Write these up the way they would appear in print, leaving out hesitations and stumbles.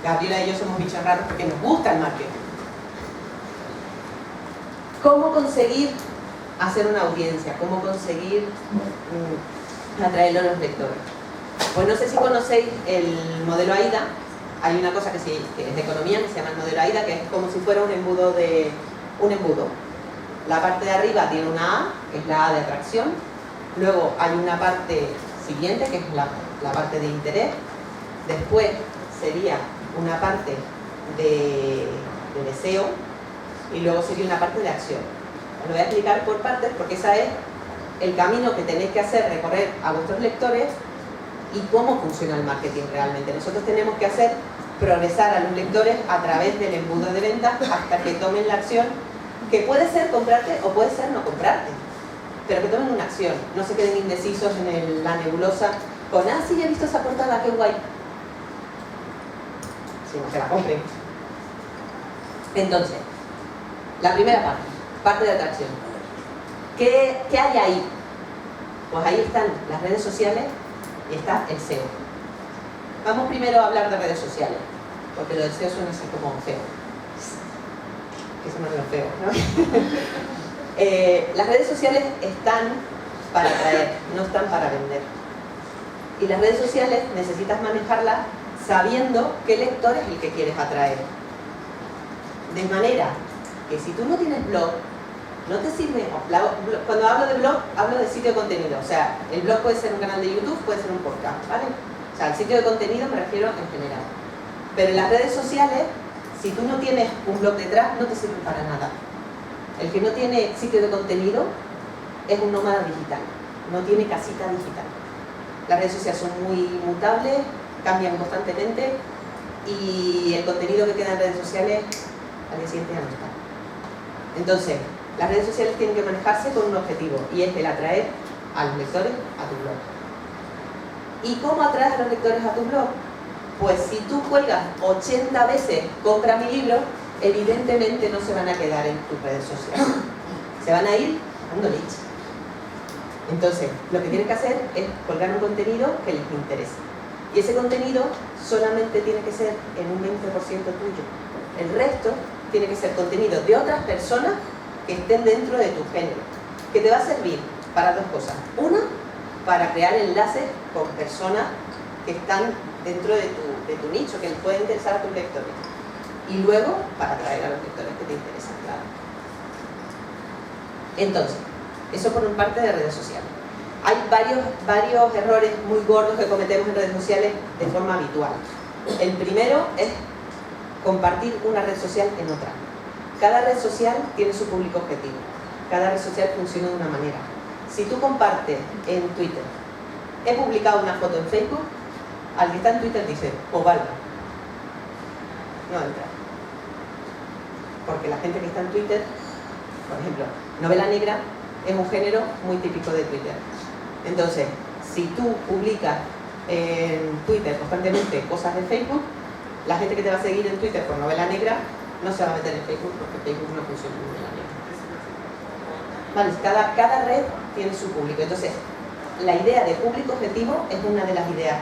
Gabriela y yo somos bichos raros porque nos gusta el marketing. ¿Cómo conseguir hacer una audiencia? ¿Cómo conseguir atraerlo a los lectores? Pues no sé si conocéis el modelo AIDA. Hay una cosa que es de economía que se llama el modelo AIDA, que es como si fuera un embudo. La parte de arriba tiene una A, que es la A de atracción. Luego hay una parte siguiente, que es la parte de interés. Después sería una parte de deseo. Y luego sería una parte de acción. Os lo voy a explicar por partes porque ese es el camino que tenéis que hacer, recorrer a vuestros lectores y cómo funciona el marketing realmente. Nosotros tenemos que hacer progresar a los lectores a través del embudo de ventas hasta que tomen la acción, que puede ser comprarte o puede ser no comprarte, pero que tomen una acción, no se queden indecisos en la nebulosa con, ah, sí, he visto esa portada, qué guay. Sino que la compren. Entonces, la primera parte de atracción. ¿Qué hay ahí? Pues ahí están las redes sociales y está el SEO. Vamos primero a hablar de redes sociales, porque lo del SEO suena así como feo. Eso no es lo feo, ¿no? Las redes sociales están para atraer, no están para vender. Y las redes sociales necesitas manejarlas sabiendo qué lector es el que quieres atraer. De manera que si tú no tienes blog, no te sirve. Cuando hablo de blog, hablo de sitio de contenido. O sea, el blog puede ser un canal de YouTube, puede ser un podcast, ¿vale? O sea, el sitio de contenido me refiero en general. Pero en las redes sociales, si tú no tienes un blog detrás, no te sirve para nada. El que no tiene sitio de contenido es un nómada digital, no tiene casita digital. Las redes sociales son muy mutables, cambian constantemente y el contenido que queda en redes sociales al día siguiente ya no está. Entonces, las redes sociales tienen que manejarse con un objetivo y es el atraer a los lectores a tu blog. ¿Y cómo atraes a los lectores a tu blog? Pues si tú cuelgas 80 veces compra mi libro, evidentemente no se van a quedar en tus redes sociales. Se van a ir dando leche. Entonces, lo que tienes que hacer es colgar un contenido que les interese. Y ese contenido solamente tiene que ser en un 20% tuyo. El resto tiene que ser contenido de otras personas que estén dentro de tu género, que te va a servir para dos cosas. Una, para crear enlaces con personas que están dentro de tu nicho, que les puede interesar a tus lectores. Y luego, para atraer a los lectores que te interesan, claro. Entonces, eso por una parte de redes sociales. Hay varios errores muy gordos que cometemos en redes sociales de forma habitual. El primero es compartir una red social en otra. Cada red social tiene su público objetivo. Cada red social funciona de una manera. Si tú compartes en Twitter, he publicado una foto en Facebook, al que está en Twitter dice, valga. No entra. Porque la gente que está en Twitter, por ejemplo, novela negra es un género muy típico de Twitter. Entonces, si tú publicas en Twitter constantemente cosas de Facebook, la gente que te va a seguir en Twitter por novela negra no se va a meter en Facebook porque Facebook no funciona en novela negra. Vale, cada red tiene su público. Entonces, la idea de público objetivo es una de las ideas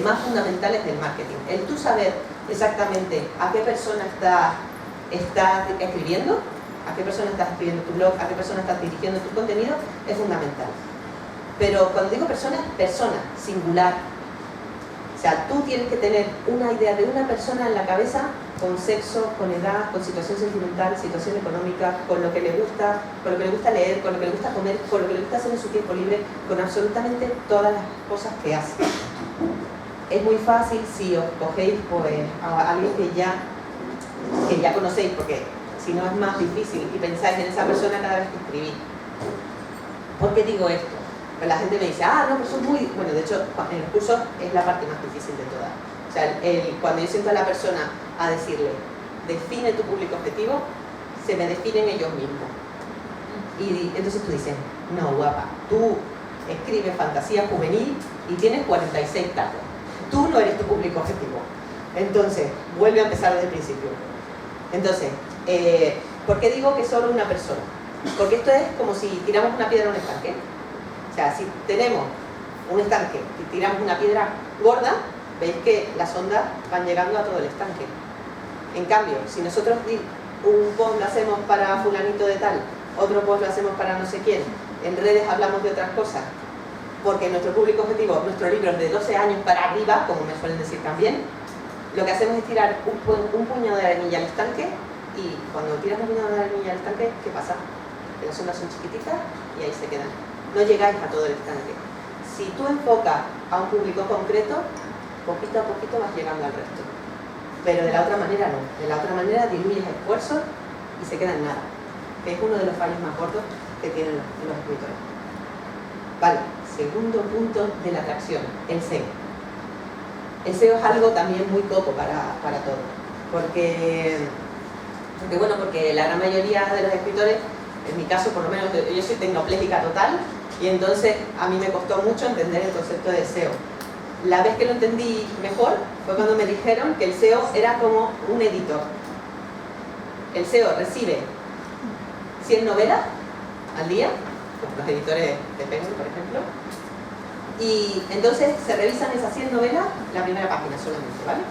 más fundamentales del marketing. El tú saber exactamente a qué persona estás escribiendo, a qué persona estás escribiendo tu blog, a qué persona estás dirigiendo tu contenido, es fundamental. Pero cuando digo persona, singular. O sea, tú tienes que tener una idea de una persona en la cabeza con sexo, con edad, con situación sentimental, situación económica, con lo que le gusta leer, con lo que le gusta comer, con lo que le gusta hacer en su tiempo libre, con absolutamente todas las cosas que hace. Es muy fácil si os cogéis pues, a alguien que ya conocéis, porque si no es más difícil y pensáis en esa persona cada vez que escribís. ¿Por qué digo esto? Pues la gente me dice, no, pues son muy... Bueno, de hecho, en los cursos es la parte más difícil de todas. O sea, cuando yo siento a la persona a decirle, define tu público objetivo, se me definen ellos mismos. Y entonces tú dices, no, guapa, tú escribes fantasía juvenil y tienes 46 tacos. Tú no eres tu público objetivo. Entonces, vuelve a empezar desde el principio. Entonces, ¿por qué digo que solo una persona? Porque esto es como si tiramos una piedra a un estanque. O sea, si tenemos un estanque y tiramos una piedra gorda, veis que las ondas van llegando a todo el estanque. En cambio, si nosotros un post lo hacemos para fulanito de tal, otro post lo hacemos para no sé quién, en redes hablamos de otras cosas, porque nuestro público objetivo, nuestros libros de 12 años para arriba, como me suelen decir también, lo que hacemos es tirar un puñado de arenilla al estanque, y cuando tiras un puñado de arenilla al estanque, ¿qué pasa? Que las ondas son chiquititas y ahí se quedan. No llegáis a todo el estanque. Si tú enfocas a un público concreto, poquito a poquito vas llegando al resto. Pero de la otra manera no. De la otra manera diluyes esfuerzos y se queda en nada. Que es uno de los fallos más gordos que tienen los escritores. Vale, segundo punto de la atracción, el SEO. El SEO es algo también muy coco para todo. Porque la gran mayoría de los escritores, en mi caso por lo menos, yo soy tecnopléjica total, y entonces a mí me costó mucho entender el concepto de SEO. La vez que lo entendí mejor fue cuando me dijeron que el SEO era como un editor. El SEO recibe 100 novelas al día, como los editores de Penguin, por ejemplo, y entonces se revisan esas 100 novelas, la primera página solamente, ¿vale?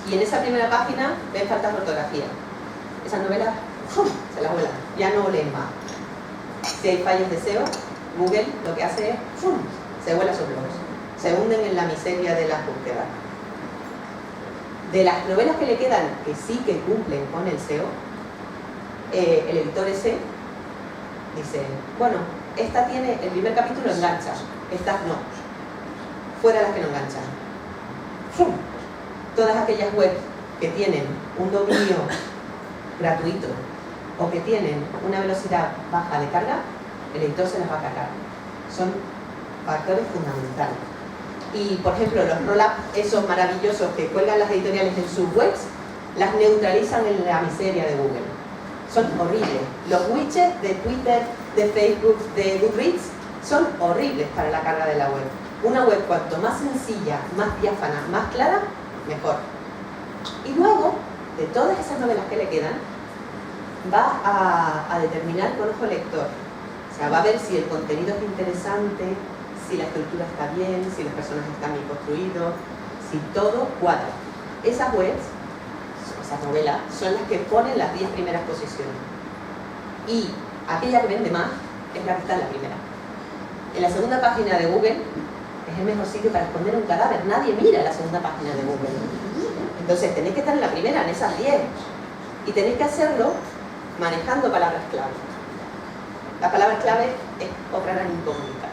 Y en esa primera página ven faltas de ortografía. Esas novelas se las vuelan, ya no leen más. Si hay fallos de SEO, Google lo que hace es se vuela sus blogs, se hunden en la miseria de las búsquedas. De las novelas que le quedan, que sí que cumplen con el SEO, el editor ese dice, bueno, esta tiene, el primer capítulo engancha, estas no, fuera las que no enganchan. Todas aquellas webs que tienen un dominio gratuito o que tienen una velocidad baja de carga, el editor se las va a cargar. Son factores fundamentales. Y, por ejemplo, los roll-up, esos maravillosos que cuelgan las editoriales en sus webs, las neutralizan en la miseria de Google. Son horribles. Los widgets de Twitter, de Facebook, de Goodreads, son horribles para la carga de la web. Una web cuanto más sencilla, más diáfana, más clara, mejor. Y luego, de todas esas novelas que le quedan, va a determinar con ojo lector. O sea, va a ver si el contenido es interesante, si la estructura está bien, si los personajes están bien construidos, si todo cuadra. Esas webs, esas novelas, son las que ponen las 10 primeras posiciones. Y aquella que vende más es la que está en la primera. En la segunda página de Google es el mejor sitio para esconder un cadáver. Nadie mira la segunda página de Google. Entonces tenéis que estar en la primera, en esas 10. Y tenéis que hacerlo manejando palabras clave. La palabra clave es otra gran incógnita.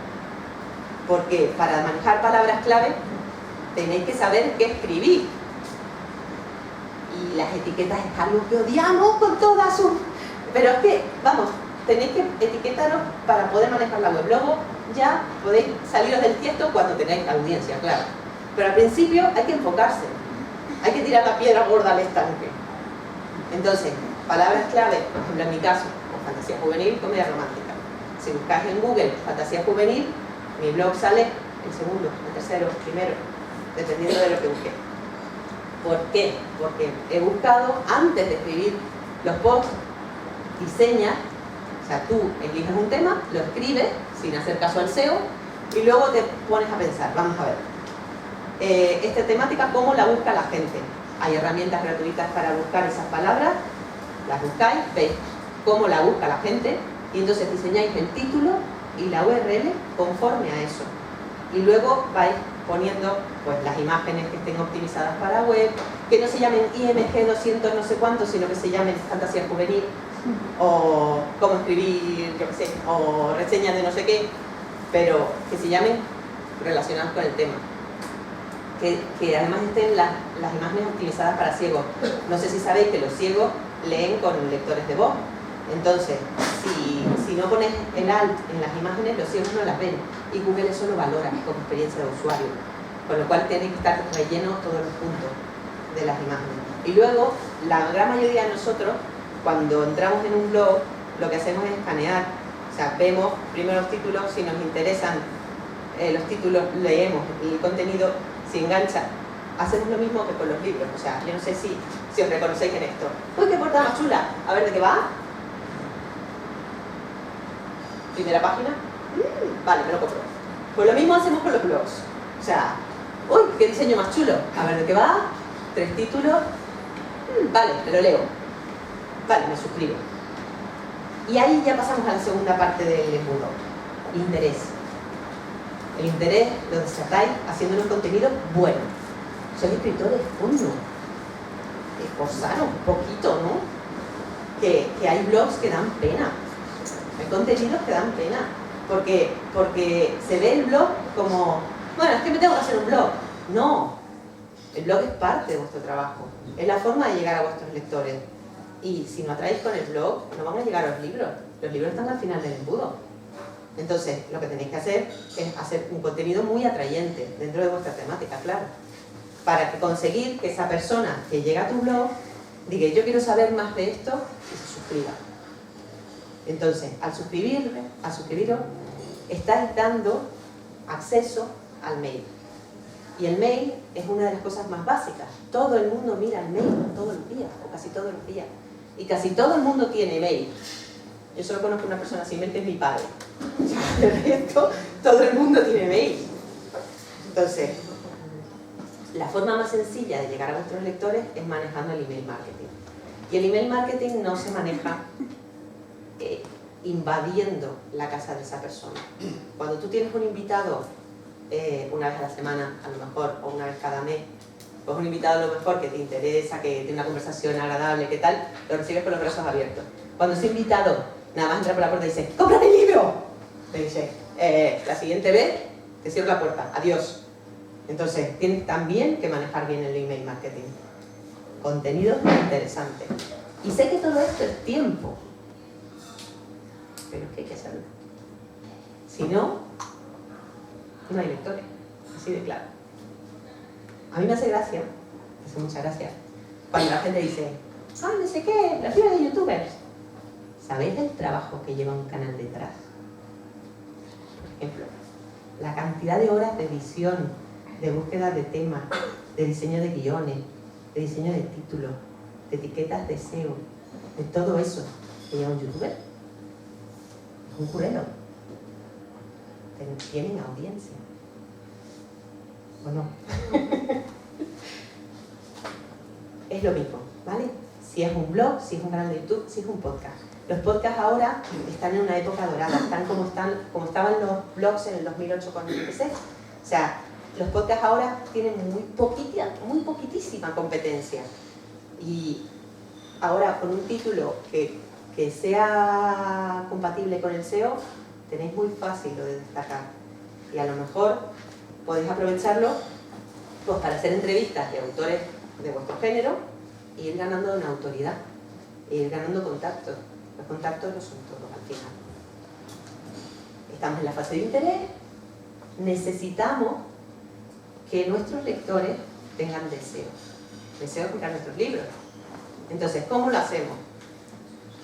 Porque para manejar palabras clave tenéis que saber qué escribir. Y las etiquetas es algo que odiamos con todas sus... Pero es que, vamos, tenéis que etiquetaros para poder manejar la web. Luego ya podéis saliros del tiesto cuando tengáis la audiencia, claro. Pero al principio hay que enfocarse. Hay que tirar la piedra gorda al estanque. Entonces, palabras clave, por ejemplo en mi caso, fantasía juvenil, comedia romántica. Si buscáis en Google fantasía juvenil, mi blog sale el segundo, el tercero, el primero, dependiendo de lo que busqué. ¿Por qué? Porque he buscado, antes de escribir los posts, diseñas, o sea, tú eliges un tema, lo escribes, sin hacer caso al SEO, y luego te pones a pensar, vamos a ver, esta temática, ¿cómo la busca la gente? Hay herramientas gratuitas para buscar esas palabras, las buscáis, veis cómo la busca la gente, y entonces diseñáis el título y la URL conforme a eso. Y luego vais poniendo pues, las imágenes que estén optimizadas para web, que no se llamen IMG 200 no sé cuánto, sino que se llamen fantasía juvenil, o cómo escribir, yo qué sé, o reseñas de no sé qué, pero que se llamen relacionadas con el tema. Que además estén las imágenes optimizadas para ciegos. No sé si sabéis que los ciegos leen con lectores de voz. Entonces, si no pones el alt en las imágenes, los ciegos no las ven. Y Google eso lo valora como experiencia de usuario. Con lo cual tiene que estar relleno todos los puntos de las imágenes. Y luego, la gran mayoría de nosotros, cuando entramos en un blog, lo que hacemos es escanear. O sea, vemos primero los títulos, si nos interesan los títulos, leemos el contenido, si engancha. Hacemos lo mismo que con los libros. O sea, yo no sé si os reconocéis en esto. ¡Uy, qué portada más chula! A ver, ¿de qué va? Primera página. Vale, me lo compro. Pues lo mismo hacemos con los blogs. O sea, ¡Uy, qué diseño más chulo! A ver, ¿de qué va? 3 títulos. Vale, me lo leo. Vale, me suscribo. Y ahí ya pasamos a la segunda parte del embudo. El interés. El interés lo desatáis haciendo un contenido bueno. Sois escritores, coño. Esforzaros un poquito, ¿no? Que hay blogs que dan pena. Hay contenidos que dan pena. Porque se ve el blog como, bueno, es que me tengo que hacer un blog. No. El blog es parte de vuestro trabajo. Es la forma de llegar a vuestros lectores. Y si no atraéis con el blog, no van a llegar a los libros. Los libros están al final del embudo. Entonces, lo que tenéis que hacer es hacer un contenido muy atrayente dentro de vuestra temática, claro. Para conseguir que esa persona que llega a tu blog diga, yo quiero saber más de esto, y se suscriba. Entonces, al suscribiros, estáis dando acceso al mail. Y el mail es una de las cosas más básicas. Todo el mundo mira el mail todos los días, o casi todos los días. Y casi todo el mundo tiene mail. Yo solo conozco una persona sin mail que es mi padre. De resto, todo el mundo tiene mail. Entonces, la forma más sencilla de llegar a vuestros lectores es manejando el email marketing. Y el email marketing no se maneja invadiendo la casa de esa persona. Cuando tú tienes un invitado una vez a la semana, a lo mejor, o una vez cada mes, pues un invitado a lo mejor que te interesa, que tiene una conversación agradable, ¿qué tal? Lo recibes con los brazos abiertos. Cuando ese invitado nada más entra por la puerta y dice, ¡compra mi libro! Te dice, la siguiente vez te cierro la puerta, adiós. Entonces, tienes también que manejar bien el email marketing. Contenido interesante. Y sé que todo esto es tiempo, pero es que hay que hacerlo. Si no, no hay lectores, así de claro. A mí me hace gracia, me hace mucha gracia, cuando la gente dice, ¡ay, no sé qué! Los libros de youtubers. ¿Sabéis el trabajo que lleva un canal detrás? Por ejemplo, la cantidad de horas de edición, de búsqueda de temas, de diseño de guiones, de diseño de títulos, de etiquetas de SEO, de todo eso que lleva un youtuber. Es un currero. Tienen audiencia. ¿O no? Es lo mismo, ¿vale? Si es un blog, si es un canal de YouTube, si es un podcast. Los podcasts ahora están en una época dorada, están como estaban los blogs en el 2008 con el IPC. O sea, los podcasts ahora tienen muy poquitísima competencia. Y ahora con un título que sea compatible con el SEO, tenéis muy fácil lo de destacar. Y a lo mejor podéis aprovecharlo pues, para hacer entrevistas de autores de vuestro género e ir ganando una autoridad, e ir ganando contactos. Los contactos no son todos al final. Estamos en la fase de interés, necesitamos que nuestros lectores tengan deseo de comprar nuestros libros. Entonces, ¿cómo lo hacemos?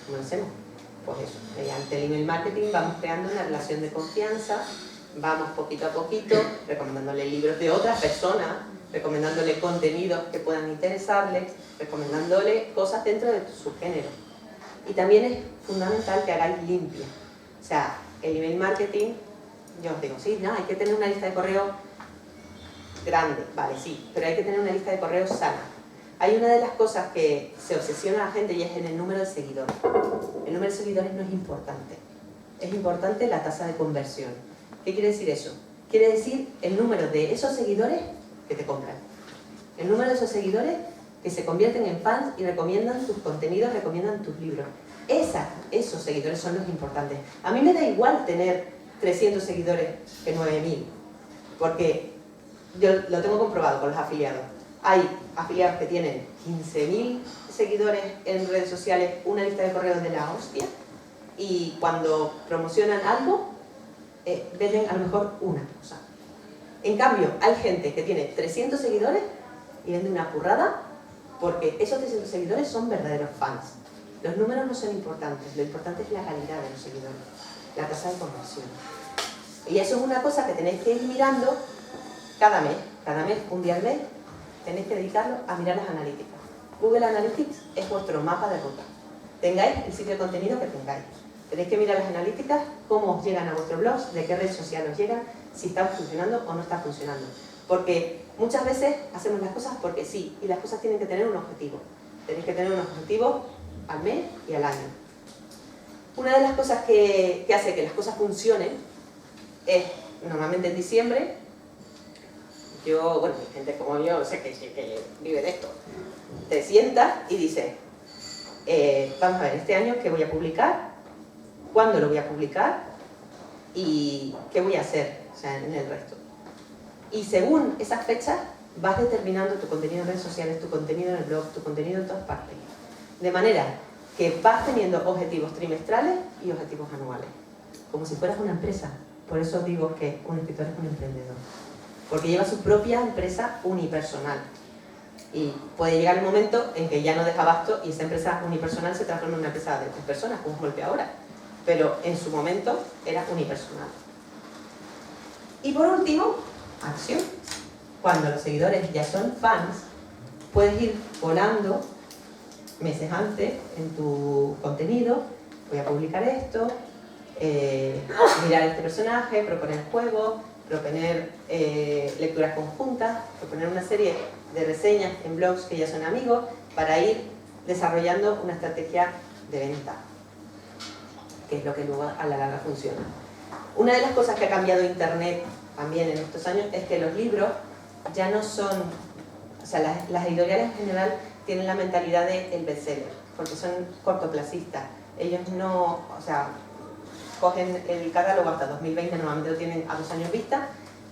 ¿Cómo lo hacemos? Pues eso, mediante el email marketing vamos creando una relación de confianza, vamos poquito a poquito recomendándole libros de otras personas, recomendándole contenidos que puedan interesarles, recomendándole cosas dentro de su género. Y también es fundamental que hagáis limpio. O sea, el email marketing, yo os digo, sí, no, hay que tener una lista de correo grande, vale, sí, pero hay que tener una lista de correos sana. Hay una de las cosas que se obsesiona a la gente y es en el número de seguidores. El número de seguidores no es importante. Es importante la tasa de conversión. ¿Qué quiere decir eso? Quiere decir el número de esos seguidores que te compran. El número de esos seguidores que se convierten en fans y recomiendan tus contenidos, recomiendan tus libros. Esos seguidores son los importantes. A mí me da igual tener 300 seguidores que 9.000, porque yo lo tengo comprobado con los afiliados. Hay afiliados que tienen 15.000 seguidores en redes sociales, una lista de correos de la hostia, y cuando promocionan algo, venden a lo mejor una cosa. En cambio, hay gente que tiene 300 seguidores y vende una currada, porque esos 300 seguidores son verdaderos fans. Los números no son importantes, lo importante es la calidad de los seguidores, la tasa de conversión. Y eso es una cosa que tenéis que ir mirando cada mes, un día al mes, tenéis que dedicarlo a mirar las analíticas. Google Analytics es vuestro mapa de ruta. Tengáis el sitio de contenido que tengáis. Tenéis que mirar las analíticas, cómo os llegan a vuestro blog, de qué red social os llegan, si está funcionando o no está funcionando. Porque Muchas veces hacemos las cosas porque sí, y las cosas tienen que tener un objetivo. Tenéis que tener unos objetivos al mes y al año. Una de las cosas que hace que las cosas funcionen es, normalmente en diciembre, bueno, gente como yo, sé que vive de esto, te sientas y dices, vamos a ver, este año qué voy a publicar, cuándo lo voy a publicar y qué voy a hacer, o sea, en el resto. Y según esas fechas vas determinando tu contenido en redes sociales, tu contenido en el blog, tu contenido en todas partes. De manera que vas teniendo objetivos trimestrales y objetivos anuales, como si fueras una empresa. Por eso digo que un escritor es un emprendedor, porque lleva su propia empresa unipersonal. Y puede llegar el momento en que ya no deja abasto y esa empresa unipersonal se transforma en una empresa de 3 personas, como es golpe ahora. Pero en su momento era unipersonal. Y por último, acción. Cuando los seguidores ya son fans, puedes ir volando meses antes en tu contenido. Voy a publicar esto, mirar este personaje, proponer juegos, proponer lecturas conjuntas, proponer una serie de reseñas en blogs que ya son amigos para ir desarrollando una estrategia de venta, que es lo que luego a la larga funciona. Una de las cosas que ha cambiado Internet también en estos años es que los libros ya no son, o sea, las editoriales en general tienen la mentalidad del bestseller, porque son cortoplacistas. Ellos no, o sea, cogen el catálogo hasta 2020, normalmente lo tienen a 2 años vista,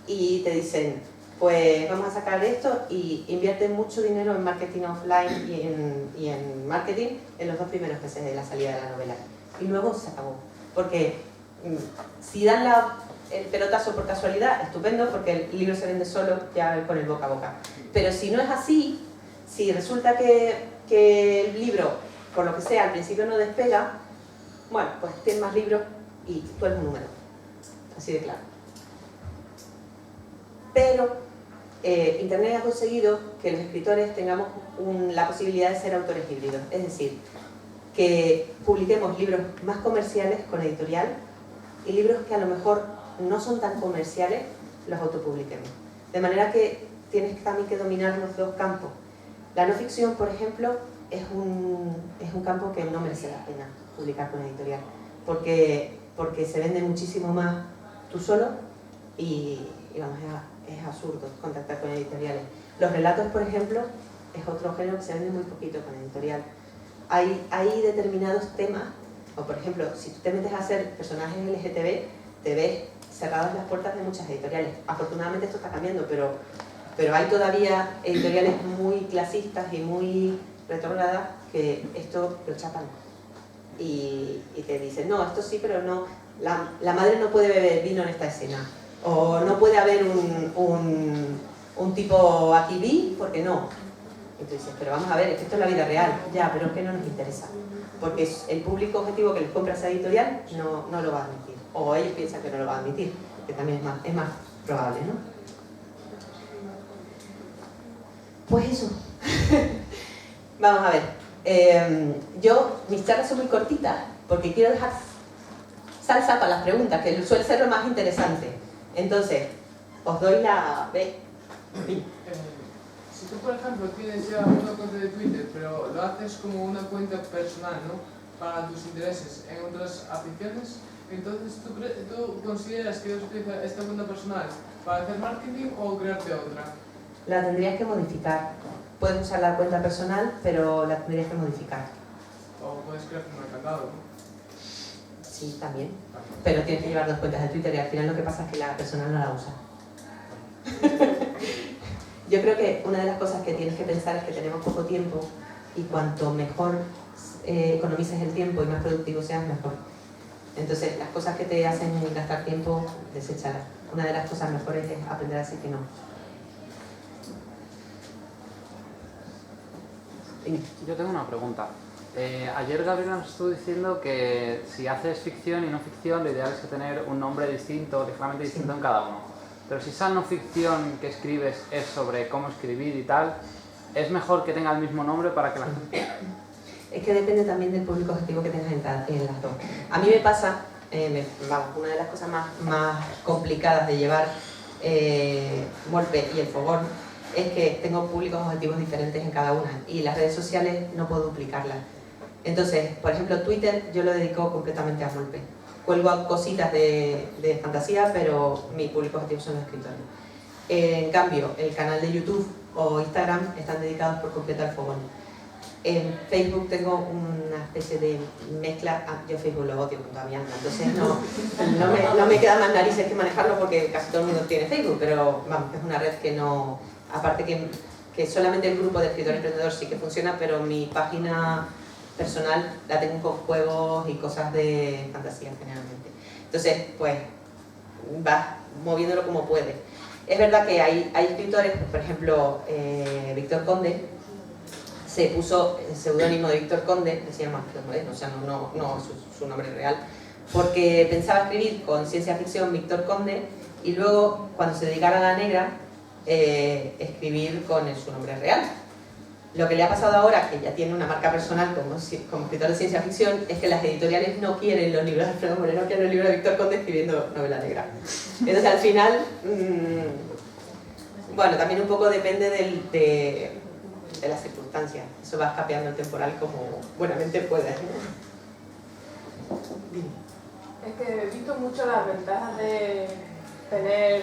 y te dicen, pues vamos a sacar esto, y invierten mucho dinero en marketing offline y en marketing en los 2 primeros meses de la salida de la novela. Y luego se acabó. Porque si dan el pelotazo por casualidad, estupendo, porque el libro se vende solo ya con el boca a boca. Pero si no es así, si resulta que el libro, por lo que sea, al principio no despega, bueno, pues ten más libros y tú eres un número. Así de claro. Pero Internet ha conseguido que los escritores tengamos la posibilidad de ser autores híbridos. Es decir, que publiquemos libros más comerciales con editorial y libros que a lo mejor no son tan comerciales, los autopubliquemos. De manera que tienes también que dominar los 2 campos. La no ficción, por ejemplo, es un campo que no merece la pena publicar con editorial, porque se vende muchísimo más tú solo y vamos, es absurdo contactar con editoriales. Los relatos, por ejemplo, es otro género que se vende muy poquito con editorial. Hay determinados temas, o por ejemplo, si tú te metes a hacer personajes LGTB, te ves cerradas las puertas de muchas editoriales. Afortunadamente esto está cambiando, pero hay todavía editoriales muy clasistas y muy retrógradas que esto lo chapan. Y te dicen, no, esto sí, pero no, la madre no puede beber vino en esta escena. O no puede haber un tipo aquí bi, porque no. Y tú dices, pero vamos a ver, es que esto es la vida real. Ya, pero es que no nos interesa. Porque el público objetivo que les compra esa editorial no lo va a admitir. O ellos piensan que no lo va a admitir, que también es más probable, ¿no? Pues eso. Vamos a ver. Mis charlas son muy cortitas porque quiero dejar salsa para las preguntas, que suele ser lo más interesante. Entonces, os doy la B. Si tú, por ejemplo, tienes ya una cuenta de Twitter, pero lo haces como una cuenta personal, ¿no? Para tus intereses en otras aficiones, entonces ¿tú consideras que debes utilizar esta cuenta personal para hacer marketing o crearte otra? La tendrías que modificar. Puedes usar la cuenta personal, pero la tendrías que modificar. O puedes crearte un mercado, ¿no? Sí, también. Pero tienes que llevar 2 cuentas de Twitter y al final lo que pasa es que la personal no la usa. Yo creo que una de las cosas que tienes que pensar es que tenemos poco tiempo y cuanto mejor economices el tiempo y más productivo seas, mejor. Entonces, las cosas que te hacen gastar tiempo, deséchalas. Una de las cosas mejores es aprender a decir que no. Yo tengo una pregunta. Ayer Gabriel nos estuvo diciendo que si haces ficción y no ficción, lo ideal es que tener un nombre distinto, ligeramente distinto en cada uno. Pero si esa no ficción que escribes es sobre cómo escribir y tal, ¿es mejor que tenga el mismo nombre para que la gente...? Es que depende también del público objetivo que tengas en las 2. A mí me pasa, una de las cosas más complicadas de llevar Molpe y el Fogón es que tengo públicos objetivos diferentes en cada una y las redes sociales no puedo duplicarlas. Entonces, por ejemplo, Twitter yo lo dedico completamente a golpe. Cuelgo cositas de fantasía, pero mi público objetivo son los escritores. En cambio, el canal de YouTube o Instagram están dedicados por completo al fogón. En Facebook tengo una especie de mezcla, yo Facebook lo odio con toda mi alma, entonces no me queda más narices que manejarlo porque casi todo el mundo tiene Facebook, pero vamos, es una red que no, aparte que solamente el grupo de escritores emprendedores sí que funciona, pero mi página personal la tengo con juegos y cosas de fantasía generalmente. Entonces, pues, vas moviéndolo como puedes. Es verdad que hay escritores, por ejemplo, Víctor Conde, se puso el seudónimo de Víctor Conde, decía más que moderno, o sea, no su nombre real, porque pensaba escribir con ciencia ficción Víctor Conde y luego, cuando se dedicara a la negra, escribir con su nombre real. Lo que le ha pasado ahora, que ya tiene una marca personal como escritor de ciencia ficción, es que las editoriales no quieren los libros de Alfredo Moreno, no quieren los libros de Víctor Conde escribiendo novela negra. Entonces, al final, bueno, también un poco depende de las circunstancias. Eso va escapeando el temporal como buenamente puedes, ¿no? Es que he visto mucho las ventajas de tener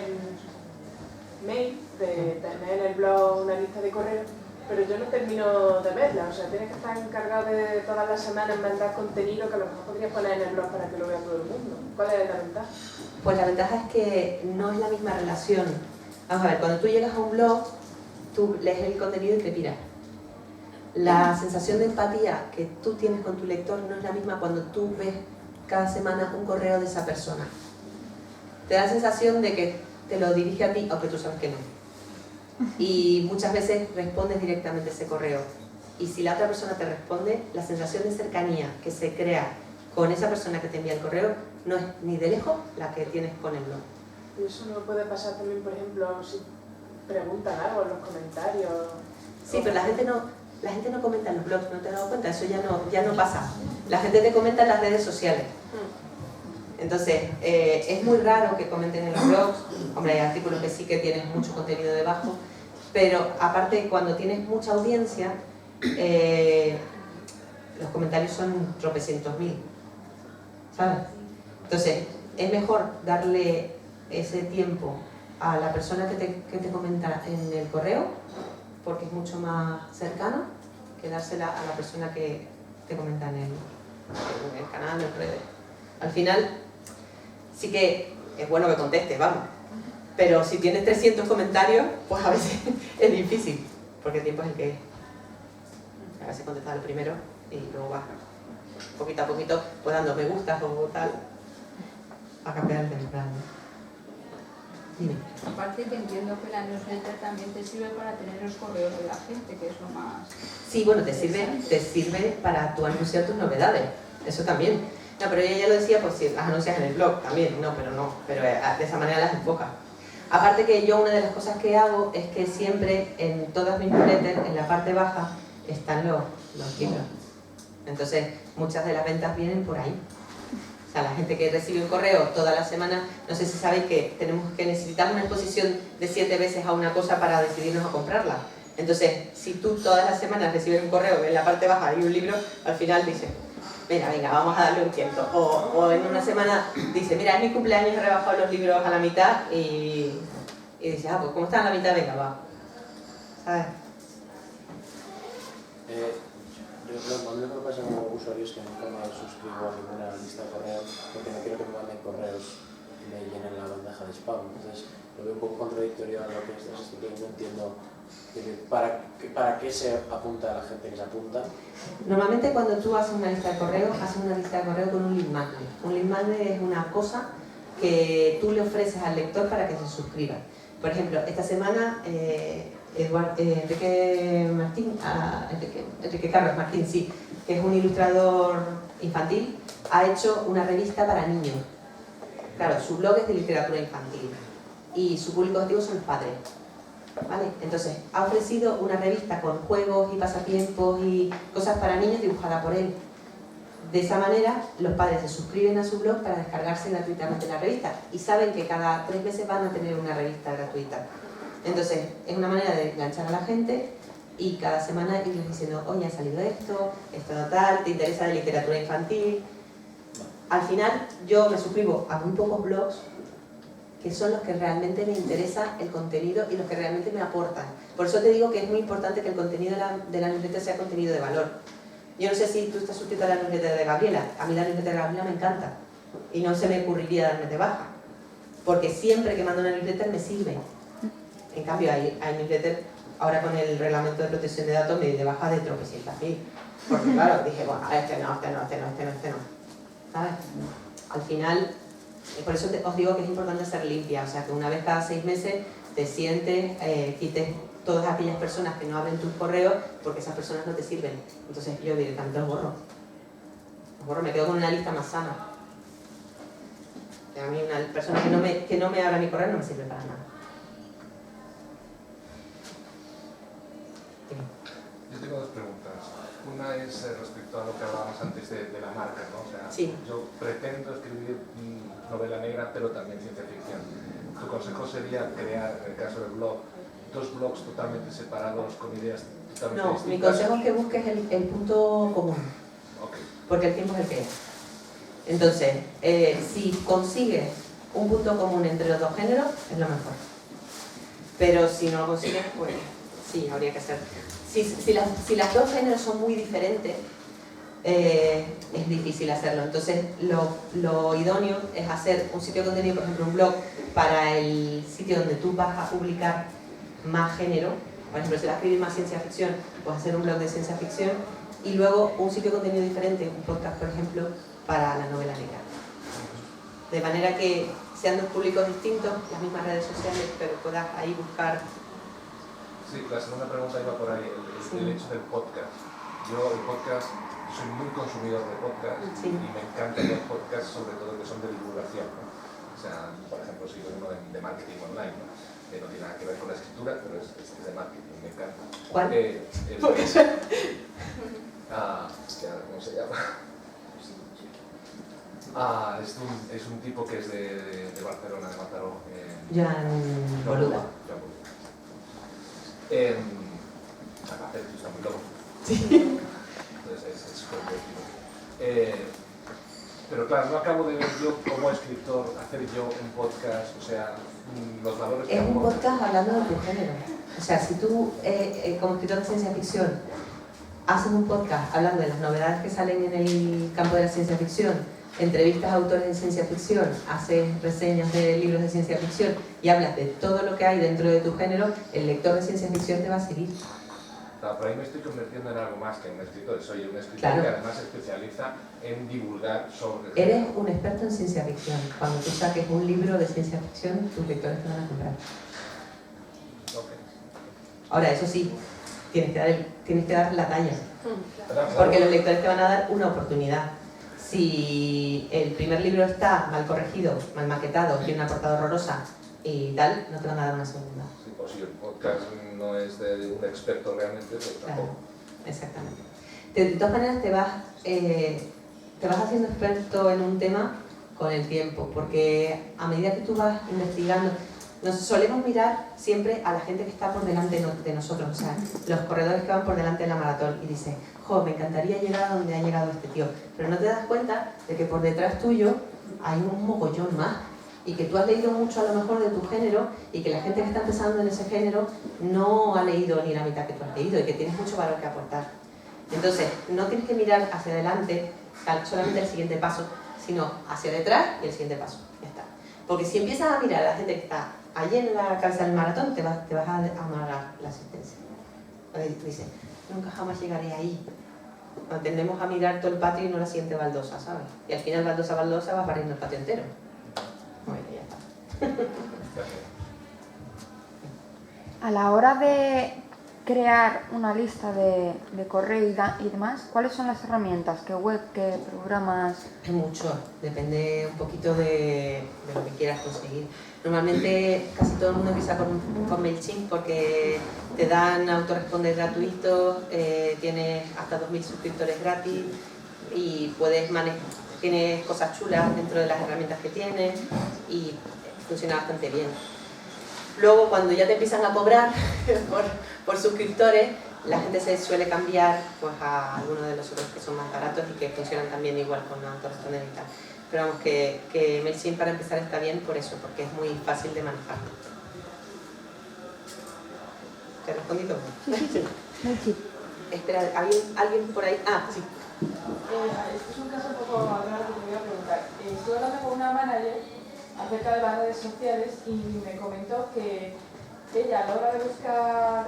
mail, de tener en el blog una lista de correos, pero yo no termino de verla. O sea, tienes que estar encargado de todas las semanas mandar contenido que a lo mejor podrías poner en el blog para que lo vea todo el mundo. ¿Cuál es la ventaja? Pues la ventaja es que no es la misma relación. Vamos a ver, cuando tú llegas a un blog, tú lees el contenido y te piras. La sensación de empatía que tú tienes con tu lector no es la misma cuando tú ves cada semana un correo de esa persona. Te da la sensación de que te lo dirige a ti, aunque tú sabes que no. Y muchas veces respondes directamente a ese correo. Y si la otra persona te responde, la sensación de cercanía que se crea con esa persona que te envía el correo no es ni de lejos la que tienes con el blog. Y eso no puede pasar también, por ejemplo, si preguntan algo en los comentarios. Sí, pero la gente no comenta en los blogs, ¿no te has dado cuenta? Eso ya no pasa. La gente te comenta en las redes sociales. Entonces, es muy raro que comenten en los blogs. Hombre, hay artículos que sí que tienen mucho contenido debajo, pero aparte, cuando tienes mucha audiencia, los comentarios son tropecientos mil, ¿sabes? Entonces, es mejor darle ese tiempo a la persona que te comenta en el correo, porque es mucho más cercano, que dársela a la persona que te comenta en el canal, en las redes. Al final, sí que es bueno que contestes, vamos. Pero si tienes 300 comentarios, pues a veces es difícil, porque el tiempo es el que es. A veces contestas el primero y luego vas poquito a poquito, pues dando me gustas o tal, a cambiar el temprano. Dime. Aparte te entiendo que la newsletter también te sirve para tener los correos de la gente, que es lo más... Sí, bueno, te sirve para tú anunciar tus novedades, eso también. No, pero ella ya lo decía, pues si las anuncias en el blog también, pero de esa manera las enfocas. Aparte que yo una de las cosas que hago es que siempre en todas mis newsletters, en la parte baja, están los libros. Entonces, muchas de las ventas vienen por ahí. O sea, la gente que recibe un correo toda la semana, no sé si sabéis que necesitamos una exposición de 7 veces a una cosa para decidirnos a comprarla. Entonces, si tú todas las semanas recibes un correo en la parte baja y un libro, al final dices, venga, vamos a darle un tiento. O en una semana dice, mira, es mi cumpleaños, he rebajado los libros a la mitad y dices, pues como está a la mitad, venga, va. ¿Sabes? Yo a mí lo que me pasa como usuario es que nunca me suscribo a ninguna lista de correo porque no quiero que me manden correos y me llenen la bandeja de spam. Entonces lo veo un poco contradictorio a lo que estás estudiando. No entiendo para qué se apunta a la gente que se apunta. Normalmente cuando tú haces una lista de correo, haces una lista de correo con un lead magnet. Un lead magnet es una cosa que tú le ofreces al lector para que se suscriba. Por ejemplo, esta semana Enrique Carlos Martín, sí, que es un ilustrador infantil, ha hecho una revista para niños. Claro, su blog es de literatura infantil y su público objetivo son los padres. ¿Vale? Entonces, ha ofrecido una revista con juegos y pasatiempos y cosas para niños dibujada por él. De esa manera, los padres se suscriben a su blog para descargarse gratuitamente la revista y saben que cada 3 meses van a tener una revista gratuita. Entonces, es una manera de enganchar a la gente y cada semana irles diciendo, oye, ha salido esto tal, te interesa de literatura infantil. Al final, yo me suscribo a muy pocos blogs que son los que realmente me interesa el contenido y los que realmente me aportan. Por eso te digo que es muy importante que el contenido de la newsletter sea contenido de valor. Yo no sé si tú estás suscrito a la newsletter de Gabriela. A mí la newsletter de Gabriela me encanta y no se me ocurriría darme de baja, porque siempre que mando una newsletter me sirve. En cambio, hay newsletter, ahora con el reglamento de protección de datos me di de baja de tropecientas mil. Porque claro, dije, bueno, este no. ¿Sabes? Al final, por eso os digo que es importante ser limpia, o sea, que una vez cada 6 meses te sientes, quites todas aquellas personas que no abren tus correos porque esas personas no te sirven. Entonces yo directamente los borro, me quedo con una lista más sana. A mí una persona que no me abra mi correo no me sirve para nada. Yo tengo 2 preguntas. Una es respecto a lo que hablábamos antes de la marca, ¿no? O sea, sí. Yo pretendo escribir novela negra, pero también ciencia ficción. Tu consejo sería crear, en el caso del blog, 2 blogs totalmente separados, con ideas totalmente distintas. No, mi consejo es que busques el punto común, porque el tiempo es el que es. Entonces, si consigues un punto común entre los 2 géneros, es lo mejor. Pero si no lo consigues, pues sí, habría que hacer. Si las 2 géneros son muy diferentes, es difícil hacerlo. Entonces, lo idóneo es hacer un sitio de contenido, por ejemplo, un blog para el sitio donde tú vas a publicar más género. Por ejemplo, si vas a escribir más ciencia ficción, pues hacer un blog de ciencia ficción y luego un sitio de contenido diferente, un podcast, por ejemplo, para la novela negra. De manera que sean 2 públicos distintos, las mismas redes sociales, pero puedas ahí buscar. Sí, la segunda pregunta iba por ahí, el hecho del podcast. Yo el podcast, soy muy consumidor de podcast y me encantan los podcasts, sobre todo que son de divulgación, ¿no? O sea, por ejemplo, sigo uno de marketing online, ¿no? Que no tiene nada que ver con la escritura, pero es de marketing, me encanta. ¿Cuál? ¿Cómo se llama? Es un tipo que es de Barcelona, de Mataró. Joan Boluda. Está muy loco. Sí. Entonces es súper divertido. Pero claro, no acabo de ver yo como escritor hacer yo un podcast, o sea, los valores que es un aporta. podcast hablando de tu género. O sea, si tú, como escritor de ciencia ficción, haces un podcast hablando de las novedades que salen en el campo de la ciencia ficción, entrevistas a autores de ciencia ficción, haces reseñas de libros de ciencia ficción y hablas de todo lo que hay dentro de tu género, el lector de ciencia ficción te va a seguir. Claro, por ahí me estoy convirtiendo en algo más que un escritor. Soy un escritor claro. Que además se especializa en divulgar sobre... Eres un experto en ciencia ficción. Cuando tú saques un libro de ciencia ficción, tus lectores te van a comprar. Ahora, eso sí, tienes que dar la talla. Porque los lectores te van a dar una oportunidad. Si el primer libro está mal corregido, mal maquetado, tiene una portada horrorosa y tal, no te van a dar una segunda. Sí, pues si el podcast no es de un experto realmente, pues tampoco. Claro, exactamente. De todas maneras te vas haciendo experto en un tema con el tiempo, porque a medida que tú vas investigando, nos solemos mirar siempre a la gente que está por delante de nosotros, o sea, los corredores que van por delante de la maratón y dices, jo, me encantaría llegar a donde ha llegado este tío, pero no te das cuenta de que por detrás tuyo hay un mogollón más y que tú has leído mucho a lo mejor de tu género y que la gente que está empezando en ese género no ha leído ni la mitad que tú has leído y que tienes mucho valor que aportar. Entonces, no tienes que mirar hacia adelante solamente el siguiente paso, sino hacia detrás y el siguiente paso. Ya está. Porque si empiezas a mirar a la gente que está allí en la cabeza del maratón, te vas a amargar la asistencia. Dice, nunca jamás llegaré ahí. Tendemos a mirar todo el patio y no la siguiente baldosa, ¿sabes? Y al final baldosa va pariendo el patio entero. Bueno, ya está. A la hora de crear una lista de correo y demás, ¿cuáles son las herramientas? ¿Qué web, qué programas? Mucho, depende un poquito de lo que quieras conseguir. Normalmente casi todo el mundo empieza con MailChimp porque te dan autoresponder gratuitos, tienes hasta 2000 suscriptores gratis y tienes cosas chulas dentro de las herramientas que tienes y funciona bastante bien. Luego, cuando ya te empiezan a cobrar por suscriptores, la gente se suele cambiar pues, a algunos de los otros que son más baratos y que funcionan también igual con la autorresponden y tal. Pero vamos, que MailChimp para empezar está bien por eso, porque es muy fácil de manejar. ¿Te he respondido? Sí. MailChimp. Espera, ¿alguien por ahí? Ah, sí. Este es un caso un poco raro que te voy a preguntar. Estuve hablando con una manager acerca de las redes sociales y me comentó que ella a la hora de buscar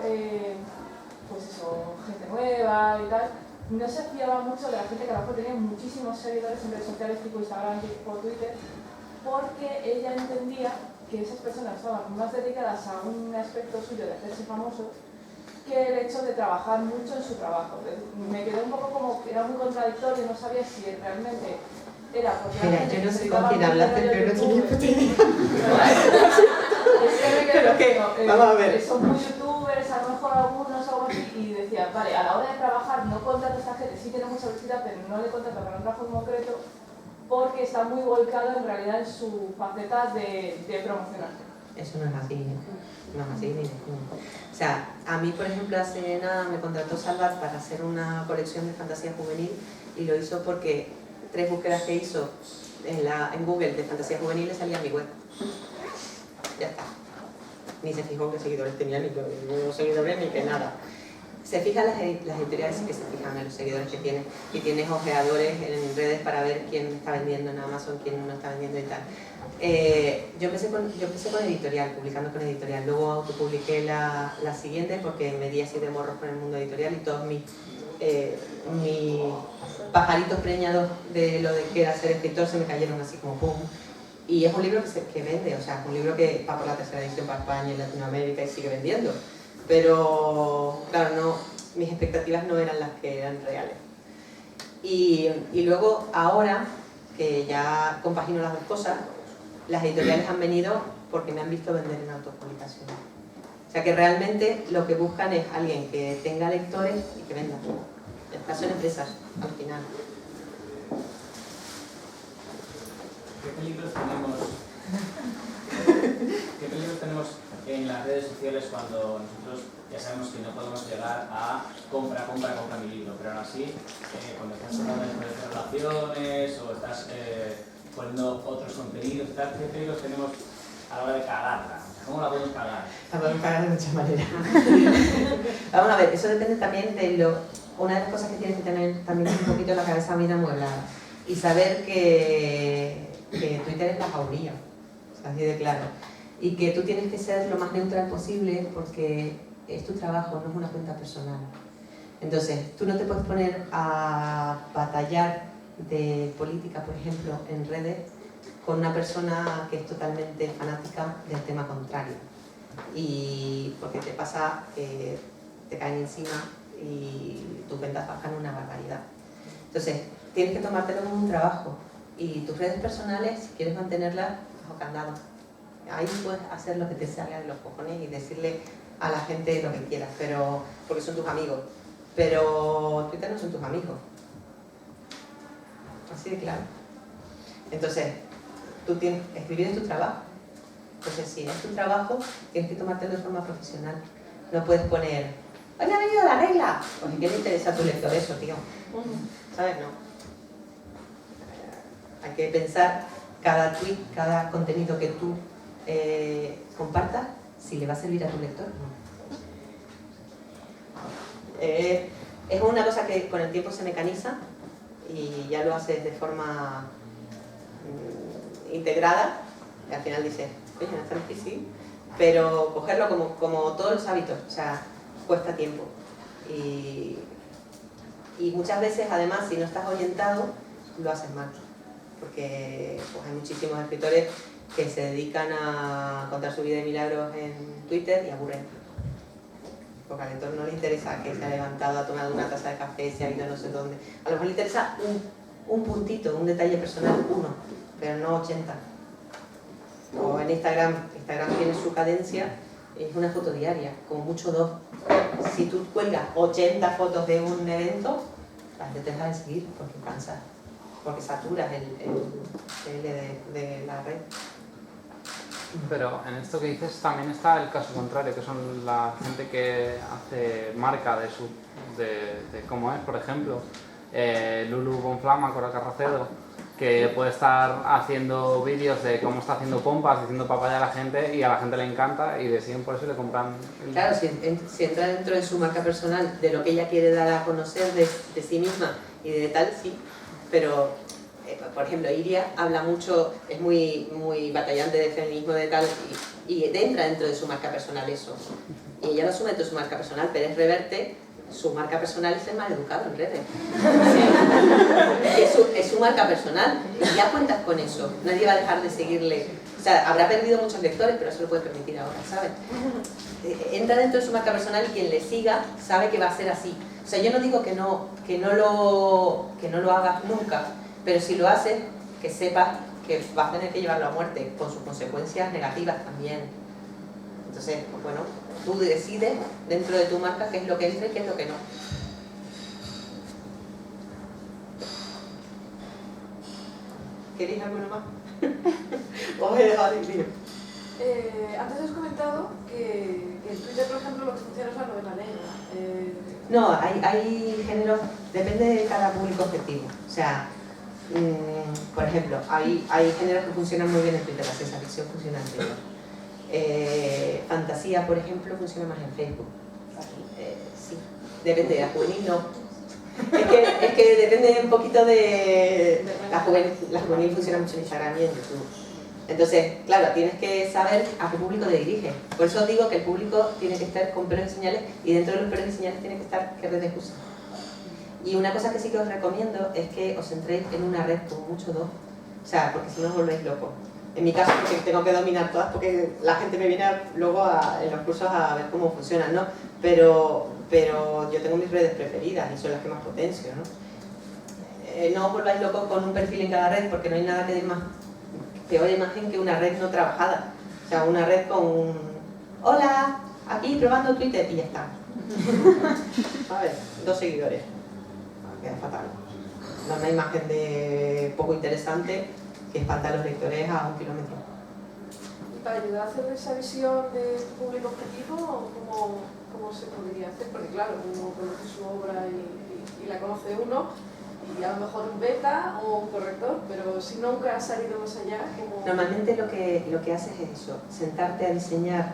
pues eso, gente nueva y tal, no se fiaba mucho de la gente que a lo mejor tenía muchísimos seguidores en redes sociales tipo Instagram, tipo Twitter, porque ella entendía que esas personas estaban más dedicadas a un aspecto suyo de hacerse famoso que el hecho de trabajar mucho en su trabajo. Me quedé un poco como que era muy contradictorio, no sabía si realmente era porque... Mira, yo no sé con quién hablaste, pero no tenía puta idea. Pero que, vamos a ver. Son muy youtubers, a lo mejor algunos o algo así, y decía, vale, a la hora de trabajar no contrato a esta gente, sí tiene mucha visibilidad, pero no le contrato para un trabajo en concreto, porque está muy volcado en realidad en su faceta de promocionarse. Eso no es así, no es así ni de ningún. O sea, a mí, por ejemplo, hace nada me contrató Salvat para hacer una colección de fantasía juvenil y lo hizo porque 3 búsquedas que hizo en Google de fantasía juvenil le salía a mi web. Ya está. Ni se fijó qué seguidores tenía, ni los seguidores, ni que nada. Se fijan las editoriales que se fijan en los seguidores que tienen y tienes ojeadores en redes para ver quién está vendiendo en Amazon, quién no está vendiendo y tal. Yo empecé con editorial, publicando con editorial, luego autopubliqué la siguiente porque me di así de morros con el mundo editorial y todos mis pajaritos preñados de lo de que era ser escritor se me cayeron así como pum. Y es un libro que vende, o sea, es un libro que va por la 3ª edición para España y Latinoamérica y sigue vendiendo. Pero, claro, no, mis expectativas no eran las que eran reales. Y luego, ahora, que ya compagino las dos cosas, las editoriales han venido porque me han visto vender en autopublicación. O sea, que realmente lo que buscan es alguien que tenga lectores y que venda. Estas son empresas, al final. ¿Qué peligros tenemos en las redes sociales cuando nosotros ya sabemos que no podemos llegar a compra mi libro, pero aún así, cuando estás hablando de relaciones o estás poniendo otros contenidos, ¿qué peligros tenemos a la hora de cagarla? ¿Cómo la podemos cagar? La podemos cagar de muchas maneras. Vamos a ver, eso depende también de una de las cosas que tienes que tener también un poquito la cabeza bien amueblada y saber que Twitter es la jauría, o sea, así de claro, y que tú tienes que ser lo más neutral posible porque es tu trabajo, no es una cuenta personal. Entonces, tú no te puedes poner a batallar de política, por ejemplo, en redes con una persona que es totalmente fanática del tema contrario. Y porque te pasa que te caen encima y tus ventas bajan una barbaridad. Entonces, tienes que tomártelo como un trabajo. Y tus redes personales, si quieres mantenerlas, bajo candado. Ahí puedes hacer lo que te salga de los cojones y decirle a la gente lo que quieras, pero porque son tus amigos. Pero Twitter no son tus amigos. Así de claro. Entonces, escribir es tu trabajo. Entonces, si es tu trabajo, tienes que tomártelo de forma profesional. No puedes poner, ¡hoy me ha venido la regla! Pues, ¿qué le interesa a tu lector eso, tío? ¿Sabes? No. Hay que pensar cada tweet, cada contenido que tú compartas, si le va a servir a tu lector o no. Es una cosa que con el tiempo se mecaniza y ya lo haces de forma integrada y al final dices, oye, no es tan difícil, pero cogerlo como todos los hábitos, o sea, cuesta tiempo. Y muchas veces, además, si no estás orientado, lo haces mal. Porque pues, hay muchísimos escritores que se dedican a contar su vida de milagros en Twitter y aburren. Porque al lector no le interesa que se ha levantado, ha tomado una taza de café, se ha ido no sé dónde. A lo mejor le interesa un puntito, un detalle personal, uno, pero no 80. O en Instagram tiene su cadencia, es una foto diaria, como mucho 2. Si tú cuelgas 80 fotos de un evento, la gente te deja de seguir porque cansas. Porque saturas el de la red. Pero en esto que dices también está el caso contrario, que son la gente que hace marca de cómo es, por ejemplo, Lulu Bonflama, Cora Carracedo, que puede estar haciendo vídeos de cómo está haciendo pompas, diciendo papaya a la gente y a la gente le encanta y le siguen por eso y le compran. Claro, si entra dentro de su marca personal, de lo que ella quiere dar a conocer de sí misma y de tal, sí, pero por ejemplo, Iria habla mucho, es muy batallante de feminismo de tal y entra dentro de su marca personal eso. Y ella lo asume dentro de su marca personal, pero es Reverte, su marca personal es ser mal educado en redes. Es su marca personal, y ya cuentas con eso, nadie va a dejar de seguirle. O sea, habrá perdido muchos lectores, pero se lo puede permitir ahora, ¿sabes? Entra dentro de su marca personal y quien le siga sabe que va a ser así. O sea, yo no digo que no lo hagas nunca, pero si lo haces, que sepas que vas a tener que llevarlo a muerte, con sus consecuencias negativas también. Entonces, pues bueno, tú decides dentro de tu marca qué es lo que entra y qué es lo que no. ¿Queréis alguno más? Os he dejado el vídeo. Antes has comentado que en Twitter, por ejemplo, lo que funciona es lo de la lengua. No, hay géneros, depende de cada público objetivo. O sea, por ejemplo, hay géneros que funcionan muy bien en Twitter, la ciencia ficción funciona en Twitter. Fantasía, por ejemplo, funciona más en Facebook. Sí, depende de la juvenil, no. Es que depende un poquito de... La juvenil funciona mucho en Instagram y en YouTube. Entonces, claro, tienes que saber a qué público te diriges. Por eso os digo que el público tiene que estar con pelos y señales, y dentro de los pelos y señales tiene que estar qué redes usan. Y una cosa que sí que os recomiendo es que os centréis en una red, como mucho dos. O sea, porque si no os volvéis locos. En mi caso, porque tengo que dominar todas, porque la gente me viene luego en los cursos a ver cómo funcionan, ¿no? Pero yo tengo mis redes preferidas y son las que más potencio, ¿no? No os volváis locos con un perfil en cada red, porque no hay nada que dé más peor imagen que una red no trabajada. O sea, una red con un hola, aquí probando Twitter y ya está. A ver, 2 seguidores. Queda fatal. Da una imagen de poco interesante que espanta a los lectores a 1 kilómetro. ¿Y para ayudar a hacer esa visión de público objetivo, cómo se podría hacer? Porque claro, uno conoce su obra y la conoce uno, y a lo mejor un beta o un corrector, pero si nunca has salido más allá, ¿cómo? Normalmente lo que haces es eso, sentarte a diseñar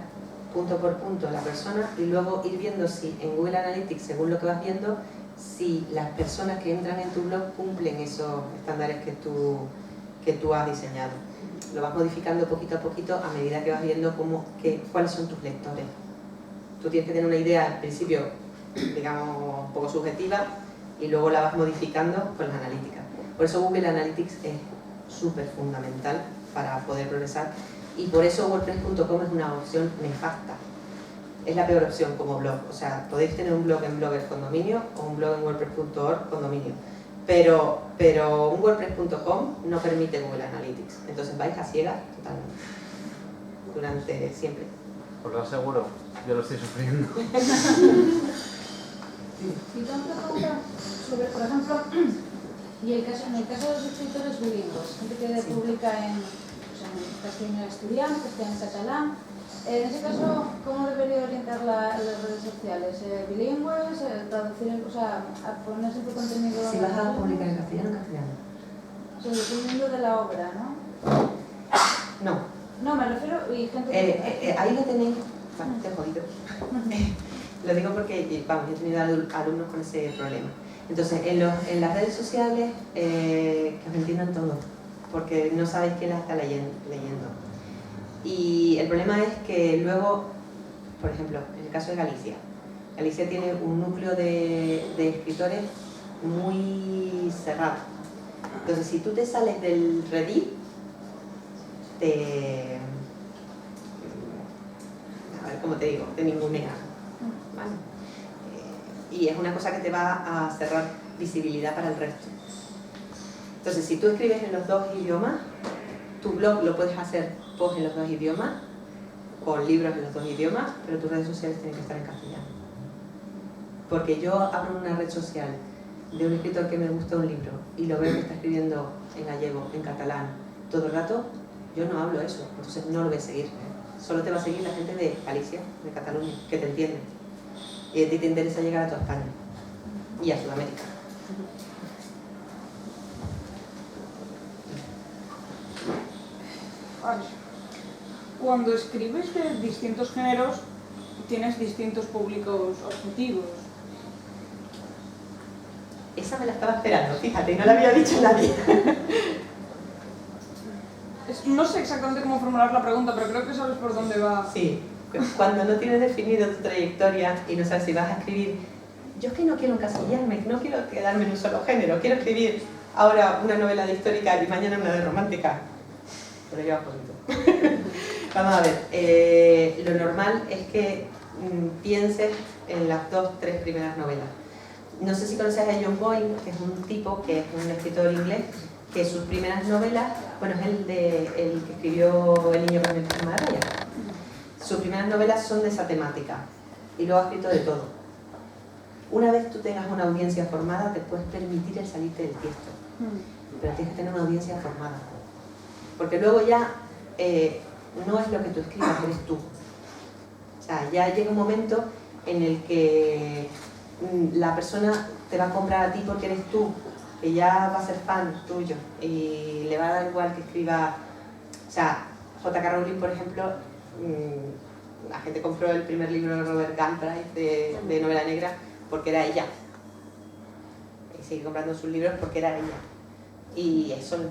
punto por punto la persona y luego ir viendo si en Google Analytics, según lo que vas viendo, si las personas que entran en tu blog cumplen esos estándares que tú has diseñado. Lo vas modificando poquito a poquito a medida que vas viendo cuáles son tus lectores. Tú tienes que tener una idea al principio, digamos, un poco subjetiva, y luego la vas modificando con las analíticas. Por eso Google Analytics es súper fundamental para poder progresar, y por eso WordPress.com es una opción nefasta. Es la peor opción como blog. O sea, podéis tener un blog en Blogger con dominio o un blog en WordPress.org con dominio. Pero un WordPress.com no permite Google Analytics. Entonces vais a ciegas totalmente. Durante siempre. Os lo aseguro, yo lo estoy sufriendo. Y tengo una pregunta sobre, por ejemplo, en el caso de los escritores bilingües, gente que publica en castellano asturiano, castellano catalán. En ese caso, ¿cómo debería orientar las redes sociales? ¿Bilingües? ¿Traducir, o sea, a ponerse tu contenido? Si vas a publicar en castellano, O sea, dependiendo de la obra, ¿no? No. No, me refiero, y gente que... ahí lo tenéis bastante jodido. Lo digo porque, vamos, yo he tenido alumnos con ese problema. Entonces, en las redes sociales, que os entiendan todo, porque no sabéis quién las está leyendo. Y el problema es que luego, por ejemplo, en el caso de Galicia tiene un núcleo de escritores muy cerrado. Entonces, si tú te sales del Reddit, a ver cómo te digo, te ningunea, ¿vale? Y es una cosa que te va a cerrar visibilidad para el resto. Entonces, si tú escribes en los 2 idiomas, tu blog lo puedes hacer post en los 2 idiomas, con libros en los 2 idiomas, pero tus redes sociales tienen que estar en castellano. Porque yo abro una red social de un escritor que me gusta un libro y lo veo que está escribiendo en gallego, en catalán, todo el rato, Yo no hablo eso, entonces no lo voy a seguir. Solo te va a seguir la gente de Galicia, de Cataluña, que te entiende. Y a ti te interesa llegar a toda España y a Sudamérica. Vale. Cuando escribes de distintos géneros, tienes distintos públicos objetivos. Esa me la estaba esperando, fíjate, no la había dicho nadie. No sé exactamente cómo formular la pregunta, pero creo que sabes por dónde va. Sí, cuando no tienes definido tu trayectoria y no sabes si vas a escribir, yo es que no quiero encasillarme, no quiero quedarme en un solo género, quiero escribir ahora una novela de histórica y mañana una de romántica. Pero lleva poquito. Vamos a ver, lo normal es que pienses en las 2-3 primeras novelas. No sé si conoces a John Boyne, que es un tipo que es un escritor inglés, que sus primeras novelas, bueno, es el que escribió El niño con el pijama de rayas. Sus primeras novelas son de esa temática y luego ha escrito de todo. Una vez tú tengas una audiencia formada, te puedes permitir el salirte del tiesto, pero tienes que tener una audiencia formada, porque luego ya no es lo que tú escribas, eres tú. O sea, ya llega un momento en el que la persona te va a comprar a ti porque eres tú, que ya va a ser fan tuyo y le va a dar igual que escriba. O sea, J.K. Rowling, por ejemplo, la gente compró el primer libro de Robert Galbraith de novela negra porque era ella, y sigue comprando sus libros porque era ella, y son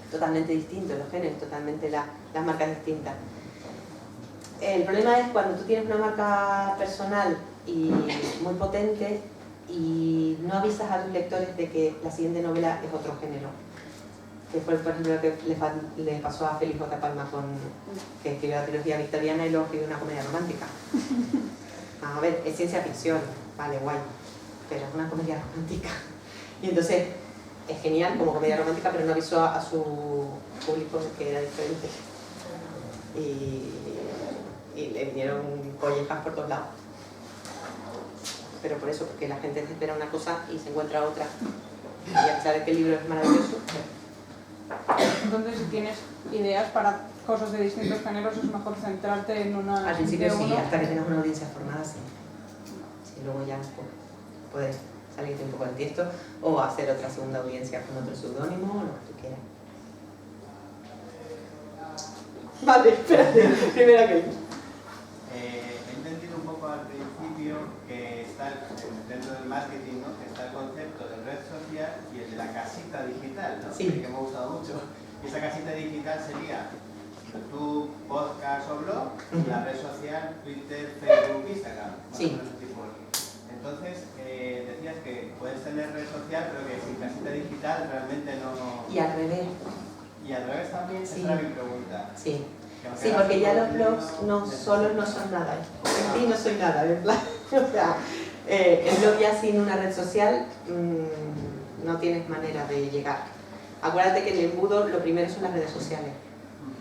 totalmente distintos los géneros, totalmente las marcas distintas. El problema es cuando tú tienes una marca personal y muy potente y no avisas a tus lectores de que la siguiente novela es otro género, que fue por ejemplo lo que le pasó a Félix J. Palma, que escribió la trilogía victoriana y luego escribió una comedia romántica. A ver, es ciencia ficción, vale, guay, pero es una comedia romántica. Y entonces es genial como comedia romántica, pero no avisó a su público que era diferente. Y le vinieron collejas por todos lados. Pero por eso, porque la gente se espera una cosa y se encuentra otra. Y a pesar de que el libro es maravilloso. Entonces, si tienes ideas para cosas de distintos géneros, es mejor centrarte en una. Al principio sí, hasta que tengas una audiencia formada, sí. Sí, luego ya puedes salirte un poco del tiesto o hacer otra segunda audiencia con otro seudónimo o lo que tú quieras. Vale, espérate, primero que... He entendido un poco al principio que está dentro del marketing, ¿no? Que está el concepto de red social y el de la casita digital, ¿no? Sí. Que me ha gustado mucho. Y esa casita digital sería YouTube, podcast o blog, y la red social, Twitter, Facebook, Instagram. Sí. Entonces, decías que puedes tener red social, pero que sin casita digital realmente no... Y al revés. Y al revés también, Sí. esa era mi pregunta. Sí. Sí, porque ya los blogs no solo no son nada. En ti no soy nada, en plan. O sea, el blog ya sin una red social no tienes manera de llegar. Acuérdate que en el embudo lo primero son las redes sociales.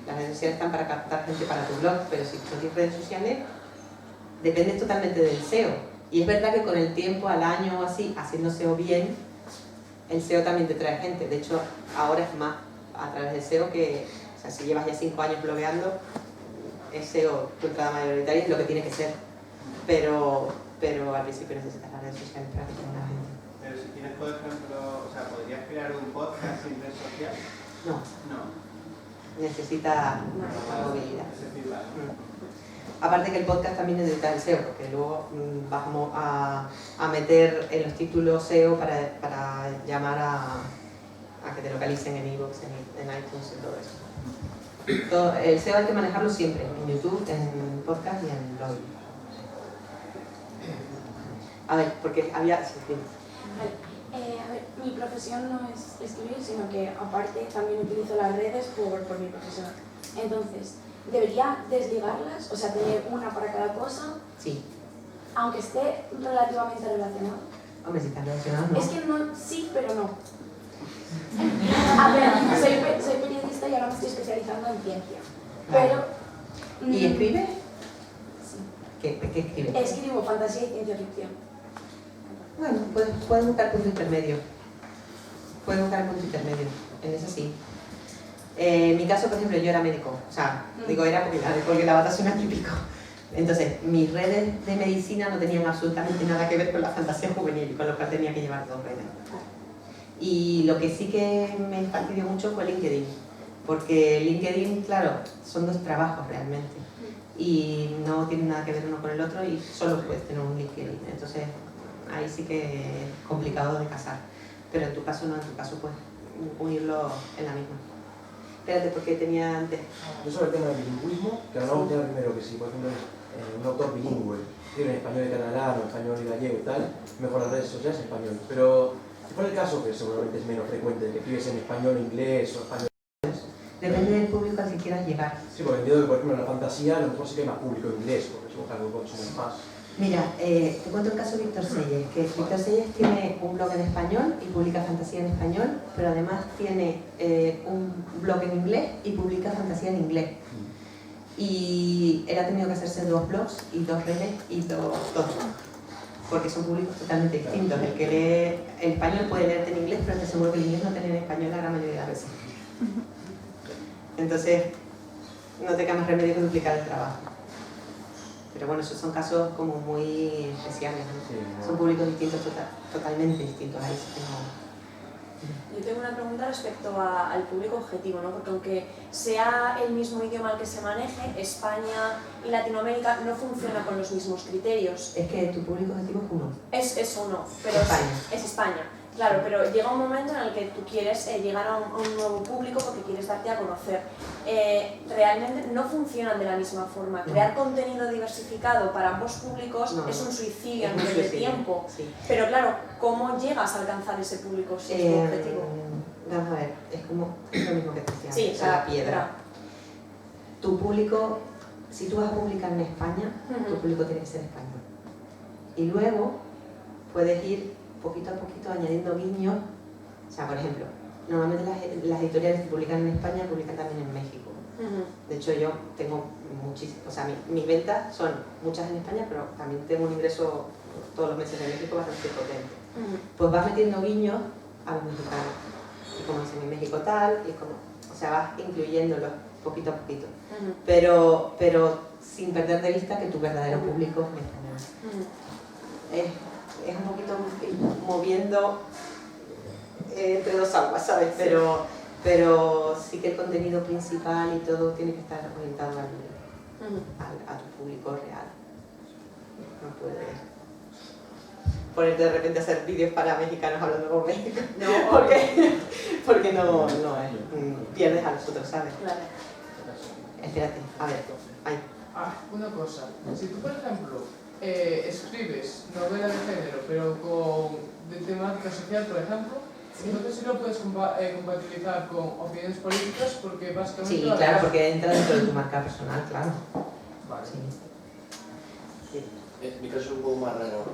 Las redes sociales están para captar gente para tu blog, pero si no tienes redes sociales, dependes totalmente del SEO. Y es verdad que con el tiempo, al año o así, haciendo SEO bien, el SEO también te trae gente. De hecho, ahora es más a través del SEO que, o sea, si llevas ya 5 años blogueando, es SEO tu entrada mayoritaria, es lo que tiene que ser. Pero al principio necesitas las redes sociales para que tenga la gente. Pero si tienes, por ejemplo, o sea, ¿podrías crear un podcast sin red social? No. No. Necesita movilidad. Es decir, vale. Aparte que el podcast también necesita el SEO, porque luego vamos a meter en los títulos SEO para llamar a que te localicen en iVoox, en iTunes y todo eso. El SEO hay que manejarlo siempre, en YouTube, en podcast y en blog. A ver, porque había... Sí, sí. A ver, mi profesión no es escribir, sino que aparte también utilizo las redes por mi profesión. Entonces, ¿debería desligarlas? O sea, tener una para cada cosa. Sí. Aunque esté relativamente relacionado. Hombre, si están relacionados, ¿no? Es que no, sí, pero no. A ver, soy periodista y ahora me estoy especializando en ciencia. Claro. Pero... ¿Y escribe? Sí. ¿Qué escribe? Escribo fantasía y ciencia ficción. Bueno, puedes buscar punto intermedio. Puedes buscar punto intermedio, en eso sí. En mi caso, por ejemplo, yo era médico, o sea, digo era porque la bata suena típico. Entonces, mis redes de medicina no tenían absolutamente nada que ver con la fantasía juvenil, con lo cual tenía que llevar 2 redes. Y lo que sí que me fastidió mucho fue LinkedIn, porque LinkedIn, claro, son 2 trabajos realmente, y no tienen nada que ver uno con el otro y solo puedes tener un LinkedIn. Entonces, ahí sí que es complicado de casar, pero en tu caso no, en tu caso puedes unirlo en la misma. Espérate, porque tenía antes. Yo sobre el tema del bilingüismo, que hablamos ya primero que si, por ejemplo, un autor bilingüe, tiene español y catalán o español y gallego y tal, mejor las redes sociales en español. Pero si fuera el caso, que seguramente es menos frecuente, que escribes en español, inglés o español. Depende del público al que quieras llegar. Sí, porque entiendo que, por ejemplo, en la fantasía a lo mejor sí que hay más público en inglés, porque somos algo que consumimos más. Mira, te cuento el caso de Víctor Selles, que Víctor Selles tiene un blog en español y publica fantasía en español, pero además tiene un blog en inglés y publica fantasía en inglés. Y él ha tenido que hacerse 2 blogs y 2 redes y 2, porque son públicos totalmente distintos. El que lee el español puede leerte en inglés, pero estoy seguro que el inglés no te lee en español la gran mayoría de las veces. Entonces, no te queda más remedio que duplicar el trabajo. Pero bueno, esos son casos como muy especiales, ¿no? Sí, ¿no? Son públicos distintos, totalmente distintos. Ahí sí tengo... Yo tengo una pregunta respecto al público objetivo, ¿no? Porque aunque sea el mismo idioma al que se maneje, España y Latinoamérica no funciona con los mismos criterios. Es que tu público objetivo es uno. Es uno, pero es España. Claro, pero llega un momento en el que tú quieres llegar a un nuevo público porque quieres darte a conocer. Realmente no funcionan de la misma forma. Crear contenido diversificado para ambos públicos es un suicidio a nivel de tiempo. Sí. Pero claro, ¿cómo llegas a alcanzar ese público si es tu objetivo? Vamos a ver, es lo mismo que te decía, sí, la piedra. Tu público, si tú vas a publicar en España, tu público tiene que ser español. Y luego puedes ir poquito a poquito añadiendo guiños. O sea, por ejemplo, normalmente las editoriales que publican en España publican también en México. De hecho, yo tengo muchísimas, o sea, mis ventas son muchas en España, pero también tengo un ingreso todos los meses en México bastante potente. Pues vas metiendo guiños a los mexicanos. Y como dicen en México tal, y como, o sea, vas incluyéndolos poquito a poquito. Pero sin perder de vista que tu verdadero público es español. Es un poquito moviendo entre 2 aguas, ¿sabes? Pero sí que el contenido principal y todo tiene que estar orientado a tu público real. No puedes ponerte de repente a hacer vídeos para mexicanos hablando con México, porque no pierdes a los otros, ¿sabes? Claro. Espérate, a ver, ahí. Una cosa, si tú por ejemplo escribes novela de género, pero de temática social, por ejemplo, entonces sí lo puedes compatibilizar con opiniones políticas, porque básicamente... Sí, claro, porque entra dentro de tu marca personal, claro. Vale. Sí. Mi caso es un poco más raro.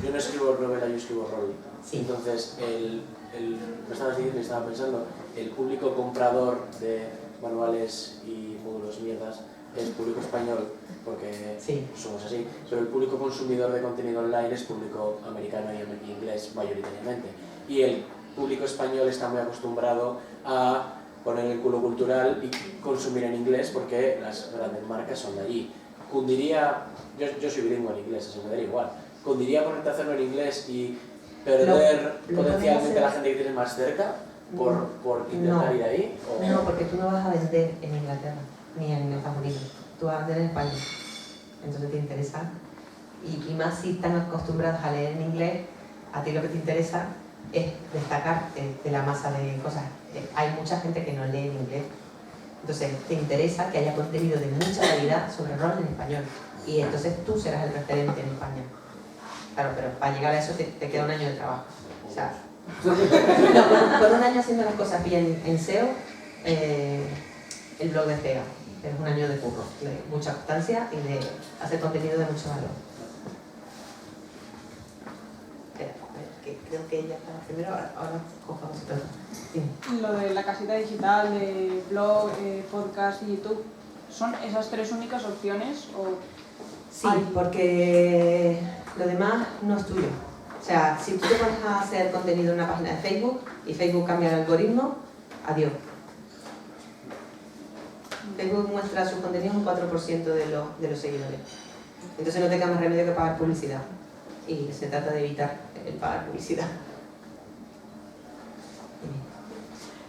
Yo no escribo novela, yo escribo rol. Sí. Entonces, me estabas diciendo y estaba pensando, el público comprador de manuales y módulos mierdas es público español, porque somos así, pero el público consumidor de contenido online es público americano y inglés mayoritariamente. Y el público español está muy acostumbrado a poner el culo cultural y consumir en inglés porque las grandes marcas son de allí. Cundiría, yo soy bilingüe en inglés, así me daría igual, cundiría ponerte a hacerlo en inglés y perder potencialmente a la gente que tienes más cerca por intentar ir ahí. No, porque tú no vas a vender en Inglaterra ni en Estados Unidos, tú vas a vender en España, entonces te interesa, y más si están acostumbrados a leer en inglés, a ti lo que te interesa es destacar de la masa de cosas. Hay mucha gente que no lee en inglés, entonces te interesa que haya contenido de mucha calidad sobre rol en español, y entonces tú serás el referente en España. Claro, pero para llegar a eso te queda un año de trabajo. O sea, con un año haciendo las cosas bien en SEO, el blog despega. Es un año de curro, de mucha constancia y de hacer contenido de mucho valor. Espera, que creo que ella estaba primero, ahora cojamos todo. Sí. Lo de la casita digital, de blog, podcast y YouTube, ¿son esas 3 únicas opciones? O sí, porque lo demás no es tuyo. O sea, si tú te vas a hacer contenido en una página de Facebook y Facebook cambia el algoritmo, adiós. Facebook muestra su contenido un 4% de los seguidores. Entonces no te queda más remedio que pagar publicidad. Y se trata de evitar el pagar publicidad.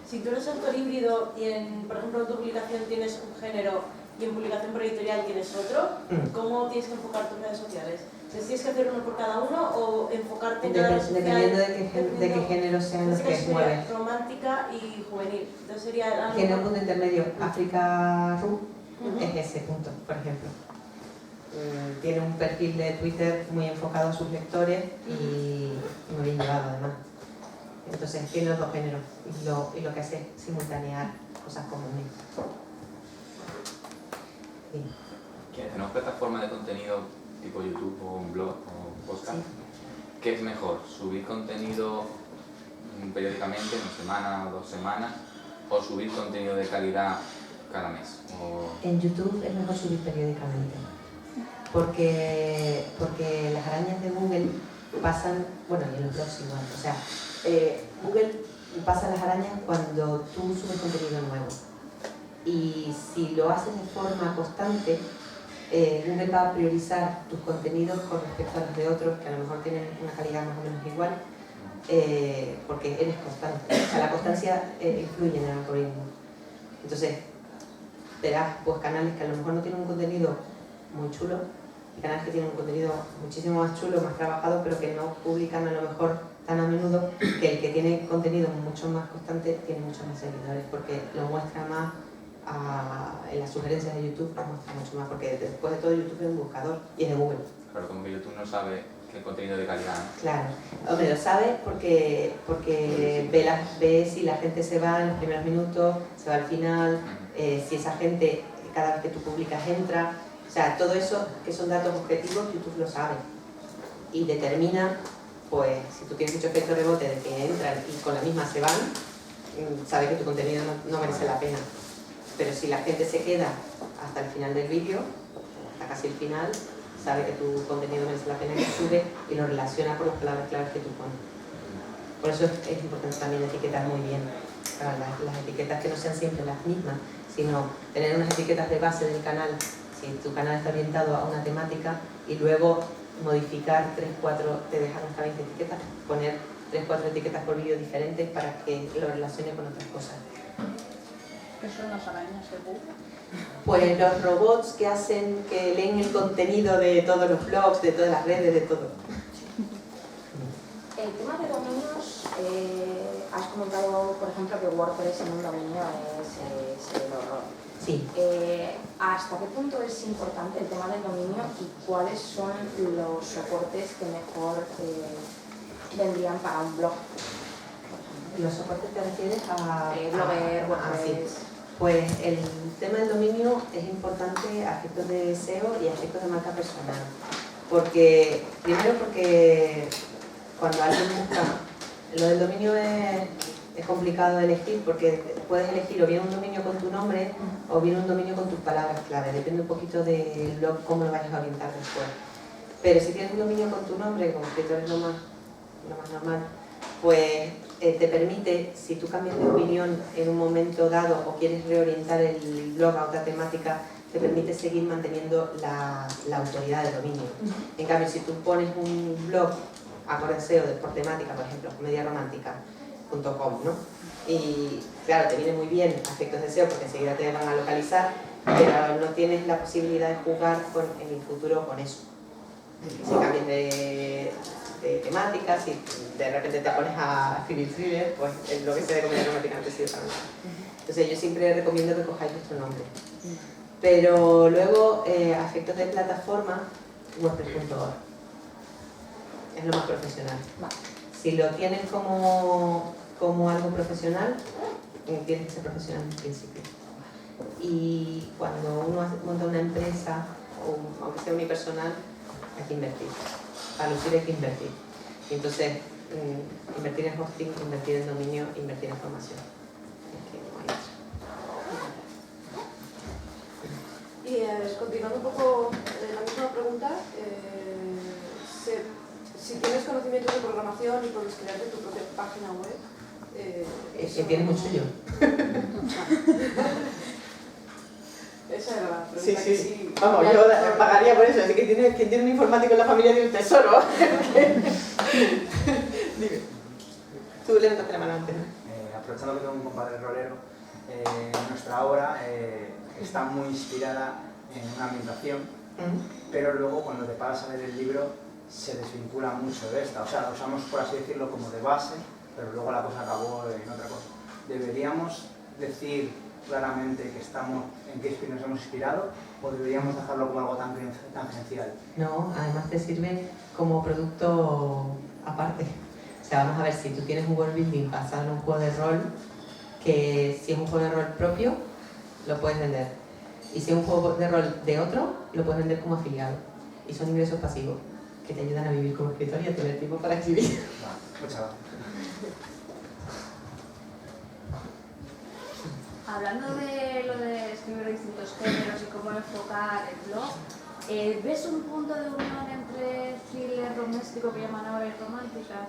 Si tú eres autor híbrido y por ejemplo en tu publicación tienes un género y en publicación por editorial tienes otro, ¿cómo tienes que enfocar tus redes sociales? ¿Tienes que hacer uno por cada uno o enfocarte en cada red social? Dependiendo de qué género sean los que mueven. Romántica y juvenil. Entonces sería algo... Género punto intermedio, África Ru es ese punto, por ejemplo. Tiene un perfil de Twitter muy enfocado a sus lectores y muy bien llevado además. Entonces tiene los dos géneros y lo que hace es simultanear cosas comunes. Sí. ¿Tenemos plataforma de contenido tipo YouTube o un blog o podcast? Sí. ¿Qué es mejor? ¿Subir contenido periódicamente, una semana o 2 semanas? ¿O subir contenido de calidad cada mes? En YouTube es mejor subir periódicamente. Porque las arañas de Google pasan, bueno, y en los blogs igual, o sea, Google pasa las arañas cuando tú subes contenido nuevo. Y si lo haces de forma constante, Google va a priorizar tus contenidos con respecto a los de otros que a lo mejor tienen una calidad más o menos igual, porque eres constante. O sea, la constancia influye en el algoritmo. Entonces, verás pues canales que a lo mejor no tienen un contenido muy chulo y canales que tienen un contenido muchísimo más chulo, más trabajado, pero que no publican a lo mejor tan a menudo, que el que tiene contenido mucho más constante tiene muchos más seguidores, porque lo muestra más en las sugerencias de YouTube, lo muestra mucho más, porque después de todo YouTube es un buscador y es de Google. Claro, como que YouTube no sabe qué contenido de calidad, ¿no? Claro, hombre, lo sabe porque ve si la gente se va en los primeros minutos, se va al final, si esa gente cada vez que tú publicas entra, o sea, todo eso que son datos objetivos, YouTube lo sabe y determina, pues, si tú tienes mucho efecto rebote de que entran y con la misma se van, sabe que tu contenido no merece la pena. Pero si la gente se queda hasta el final del vídeo, hasta casi el final, sabe que tu contenido merece la pena y sube y lo relaciona con las palabras claves que tú pones. Por eso es importante también etiquetar muy bien. Claro, las etiquetas que no sean siempre las mismas, sino tener unas etiquetas de base del canal, si tu canal está orientado a una temática, y luego modificar 3, 4, te dejan hasta 20 etiquetas, poner 3, 4 etiquetas por vídeo diferentes para que lo relacione con otras cosas. ¿Qué son las arañas de Google? Pues los robots que leen el contenido de todos los blogs, de todas las redes, de todo. El tema de dominios, has comentado, por ejemplo, que WordPress en un dominio es el horror. Sí. ¿Hasta qué punto es importante el tema del dominio y cuáles son los soportes que mejor vendrían para un blog? ¿Los soportes te refieres a...? Blogger, WordPress... Sí. Pues el tema del dominio es importante a efectos de SEO y a efectos de marca personal. Primero porque cuando alguien busca... Lo del dominio es complicado de elegir porque puedes elegir o bien un dominio con tu nombre o bien un dominio con tus palabras clave. Depende un poquito del blog, cómo lo vayas a orientar después. Pero si tienes un dominio con tu nombre, como escritor es lo más normal, pues te permite, si tú cambias de opinión en un momento dado o quieres reorientar el blog a otra temática, te permite seguir manteniendo la autoridad del dominio. En cambio, si tú pones un blog acorde a SEO por temática, por ejemplo, comediaromántica.com, ¿no? Y claro, te viene muy bien a efectos de SEO porque enseguida te van a localizar, pero no tienes la posibilidad de jugar en el futuro con eso. Si cambias de temáticas, si de repente te pones a escribir thriller, pues el blog ese de comedia romántica no te sirve para nada. Entonces yo siempre recomiendo que cojáis vuestro nombre. Pero luego, a efectos de plataforma, WordPress.org es lo más profesional. Si lo tienes como algo profesional, tienes que ser profesional en principio. Y cuando uno monta una empresa, o aunque sea unipersonal, hay que invertir. Para lucir hay que invertir. Y entonces, invertir en hosting, invertir en dominio, invertir en formación. Y continuando un poco la misma pregunta, si tienes conocimientos de programación y puedes crearte tu propia página web... que tiene mucho yo. Esa era la pregunta. Sí, que sí. Vamos, yo pagaría por eso. Así que quien tiene un informático en la familia tiene un tesoro. Dime. Tú levantaste la mano antes, ¿no? Aprovechando que tengo un compadre rolero, nuestra obra está muy inspirada en una ambientación, pero luego cuando te paras a leer el libro se desvincula mucho de esta. O sea, la usamos, por así decirlo, como de base, pero luego la cosa acabó en otra cosa. ¿Deberíamos decir claramente que estamos, en qué nos hemos inspirado, o deberíamos dejarlo como algo tan tangencial? No, además te sirve como producto aparte. O sea, vamos a ver, si tú tienes un world building basado en un juego de rol, que si es un juego de rol propio, lo puedes vender. Y si es un juego de rol de otro, lo puedes vender como afiliado. Y son ingresos pasivos, que te ayudan a vivir como escritor y a tener tiempo para escribir. Muchas gracias. Hablando de lo de escribir distintos géneros y cómo enfocar el blog, ¿ves un punto de unión entre thriller doméstico, que llaman ahora, y romántica?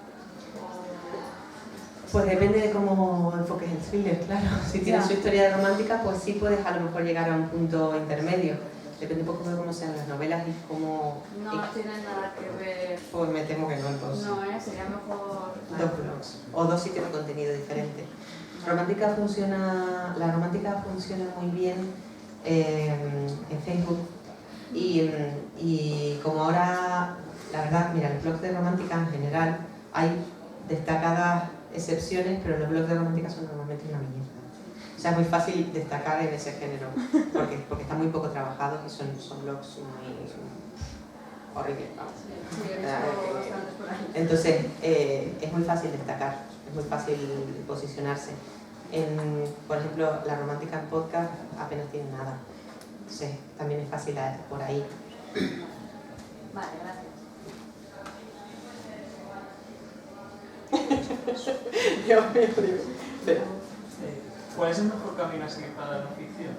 Pues depende de cómo enfoques el thriller, claro. Si tienes su historia de romántica, pues sí puedes a lo mejor llegar a un punto intermedio. Depende un poco de cómo sean las novelas y cómo... No tienen nada que ver. Pues me temo que no, entonces. No, sería mejor... Dos blogs o dos sitios de contenido diferentes. La romántica funciona muy bien en Facebook y como ahora, la verdad, mira, los blogs de romántica en general hay destacadas excepciones, pero los blogs de romántica son normalmente una belleza. O sea, es muy fácil destacar en ese género porque están muy poco trabajados y son blogs muy horribles. Entonces, es muy fácil destacar, es muy fácil posicionarse. Por ejemplo, la romántica en podcast apenas tiene nada. Entonces, también es fácil por ahí. Vale, gracias. ¿Cuál es el mejor camino a seguir para la no ficción?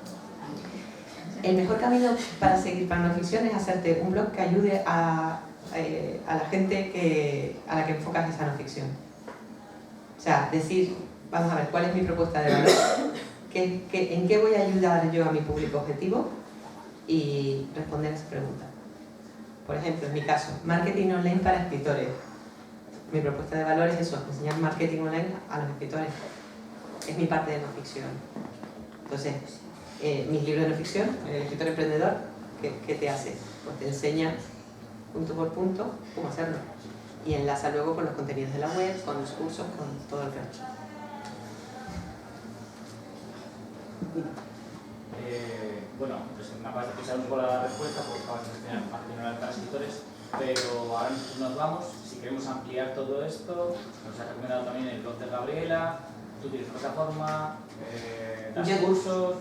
El mejor camino para seguir para no ficción es hacerte un blog que ayude a la gente a la que enfocas esa no ficción. O sea, decir, vamos a ver, ¿cuál es mi propuesta de valor? ¿En qué voy a ayudar yo a mi público objetivo? Y responder a esa pregunta. Por ejemplo, en mi caso, marketing online para escritores. Mi propuesta de valor es eso, enseñar marketing online a los escritores. Es mi parte de no ficción. Entonces, mis libros de no ficción, el escritor emprendedor, ¿qué te hace? Pues te enseña punto por punto cómo hacerlo. Y enlaza luego con los contenidos de la web, con los cursos, con todo el resto. Bueno, pues me acabas de pisar un poco la respuesta porque acabas de enseñar marketing online para escritores, pero ahora nos vamos. Si queremos ampliar todo esto, nos ha recomendado también el blog de Gabriela, tú tienes plataforma, das cursos.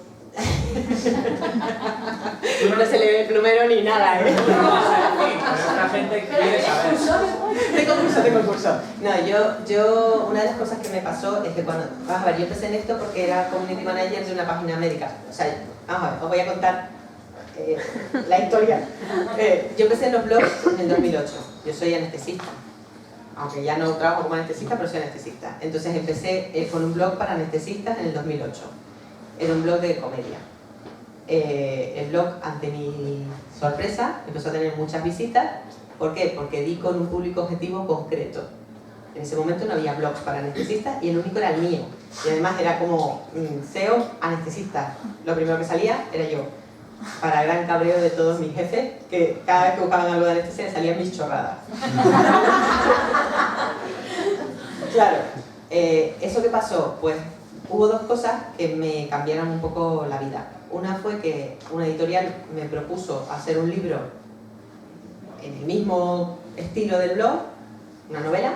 No se le ve el número ni nada, ¿eh? No vamos a decir, pero esta gente quiere saber. Tengo curso. No, yo una de las cosas que me pasó es que cuando... Vamos a ver, yo empecé en esto porque era community manager de una página médica. O sea, vamos a ver, os voy a contar la historia. Yo empecé en los blogs en el 2008. Yo soy anestesista. Aunque ya no trabajo como anestesista, pero soy anestesista. Entonces empecé con un blog para anestesistas en el 2008. Era un blog de comedia. El blog, ante mi sorpresa, empezó a tener muchas visitas. ¿Por qué? Porque di con un público objetivo concreto. En ese momento no había blogs para anestesistas y el único era el mío. Y además era como SEO anestesista. Lo primero que salía era yo. Para gran cabreo de todos mis jefes, que cada vez que buscaban algo de anestesia salían mis chorradas. Claro, ¿eso qué pasó? Pues hubo dos cosas que me cambiaron un poco la vida. Una fue que una editorial me propuso hacer un libro en el mismo estilo del blog, una novela,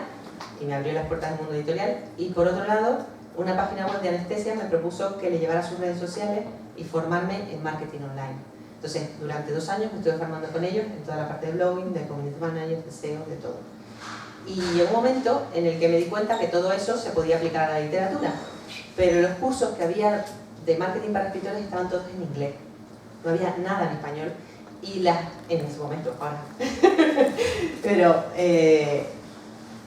y me abrió las puertas del mundo editorial. Y por otro lado, una página web de anestesia me propuso que le llevara sus redes sociales y formarme en marketing online. Entonces, durante 2 años me estuve formando con ellos en toda la parte de blogging, de community manager, de SEO, de todo. Y llegó un momento en el que me di cuenta que todo eso se podía aplicar a la literatura, pero los cursos que había de marketing para escritores estaban todos en inglés. No había nada en español. Y en ese momento, ahora. Pero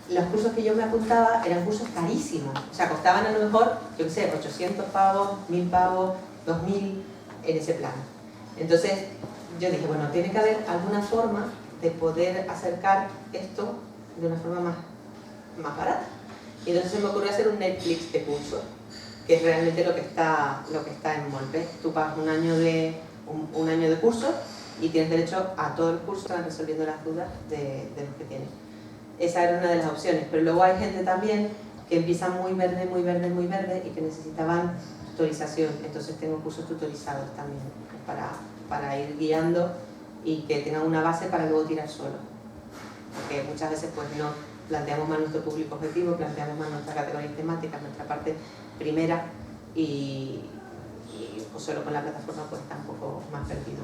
los cursos que yo me apuntaba eran cursos carísimos. O sea, costaban a lo mejor, yo qué sé, 800 pavos, 1000 pavos, 2000 en ese plan. Entonces yo dije, bueno, tiene que haber alguna forma de poder acercar esto de una forma más barata. Y entonces se me ocurrió hacer un Netflix de cursos, que es realmente lo que está en Molpe. Tú pagas un año de cursos y tienes derecho a todo el curso, resolviendo las dudas de los que tienes. Esa era una de las opciones, pero luego hay gente también que empieza muy verde y que necesitaban tutorización. Entonces tengo cursos tutorizados también para ir guiando y que tengan una base para luego tirar solo. Porque muchas veces pues no planteamos más nuestro público objetivo, planteamos más nuestra categoría temática, nuestra parte primera y pues solo con la plataforma pues está un poco más perdido.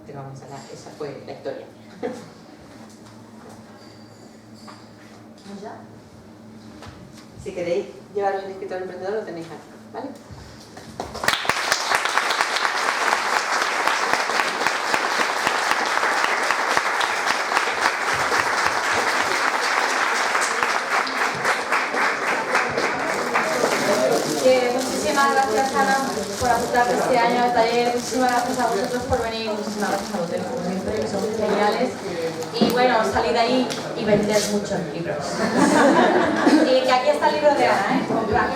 Pero vamos esa fue la historia. ¿Ya? Si queréis llevaros el escritor emprendedor lo tenéis aquí, ¿vale? Muchísimas gracias, Ana, por apuntarte este año al taller. Muchísimas gracias a vosotros por venir. Muchísimas gracias a vosotros, como siempre, que son geniales. Y bueno, salid de ahí y vended muchos libros. Y que aquí está el libro de Ana, ¿eh? Comprar.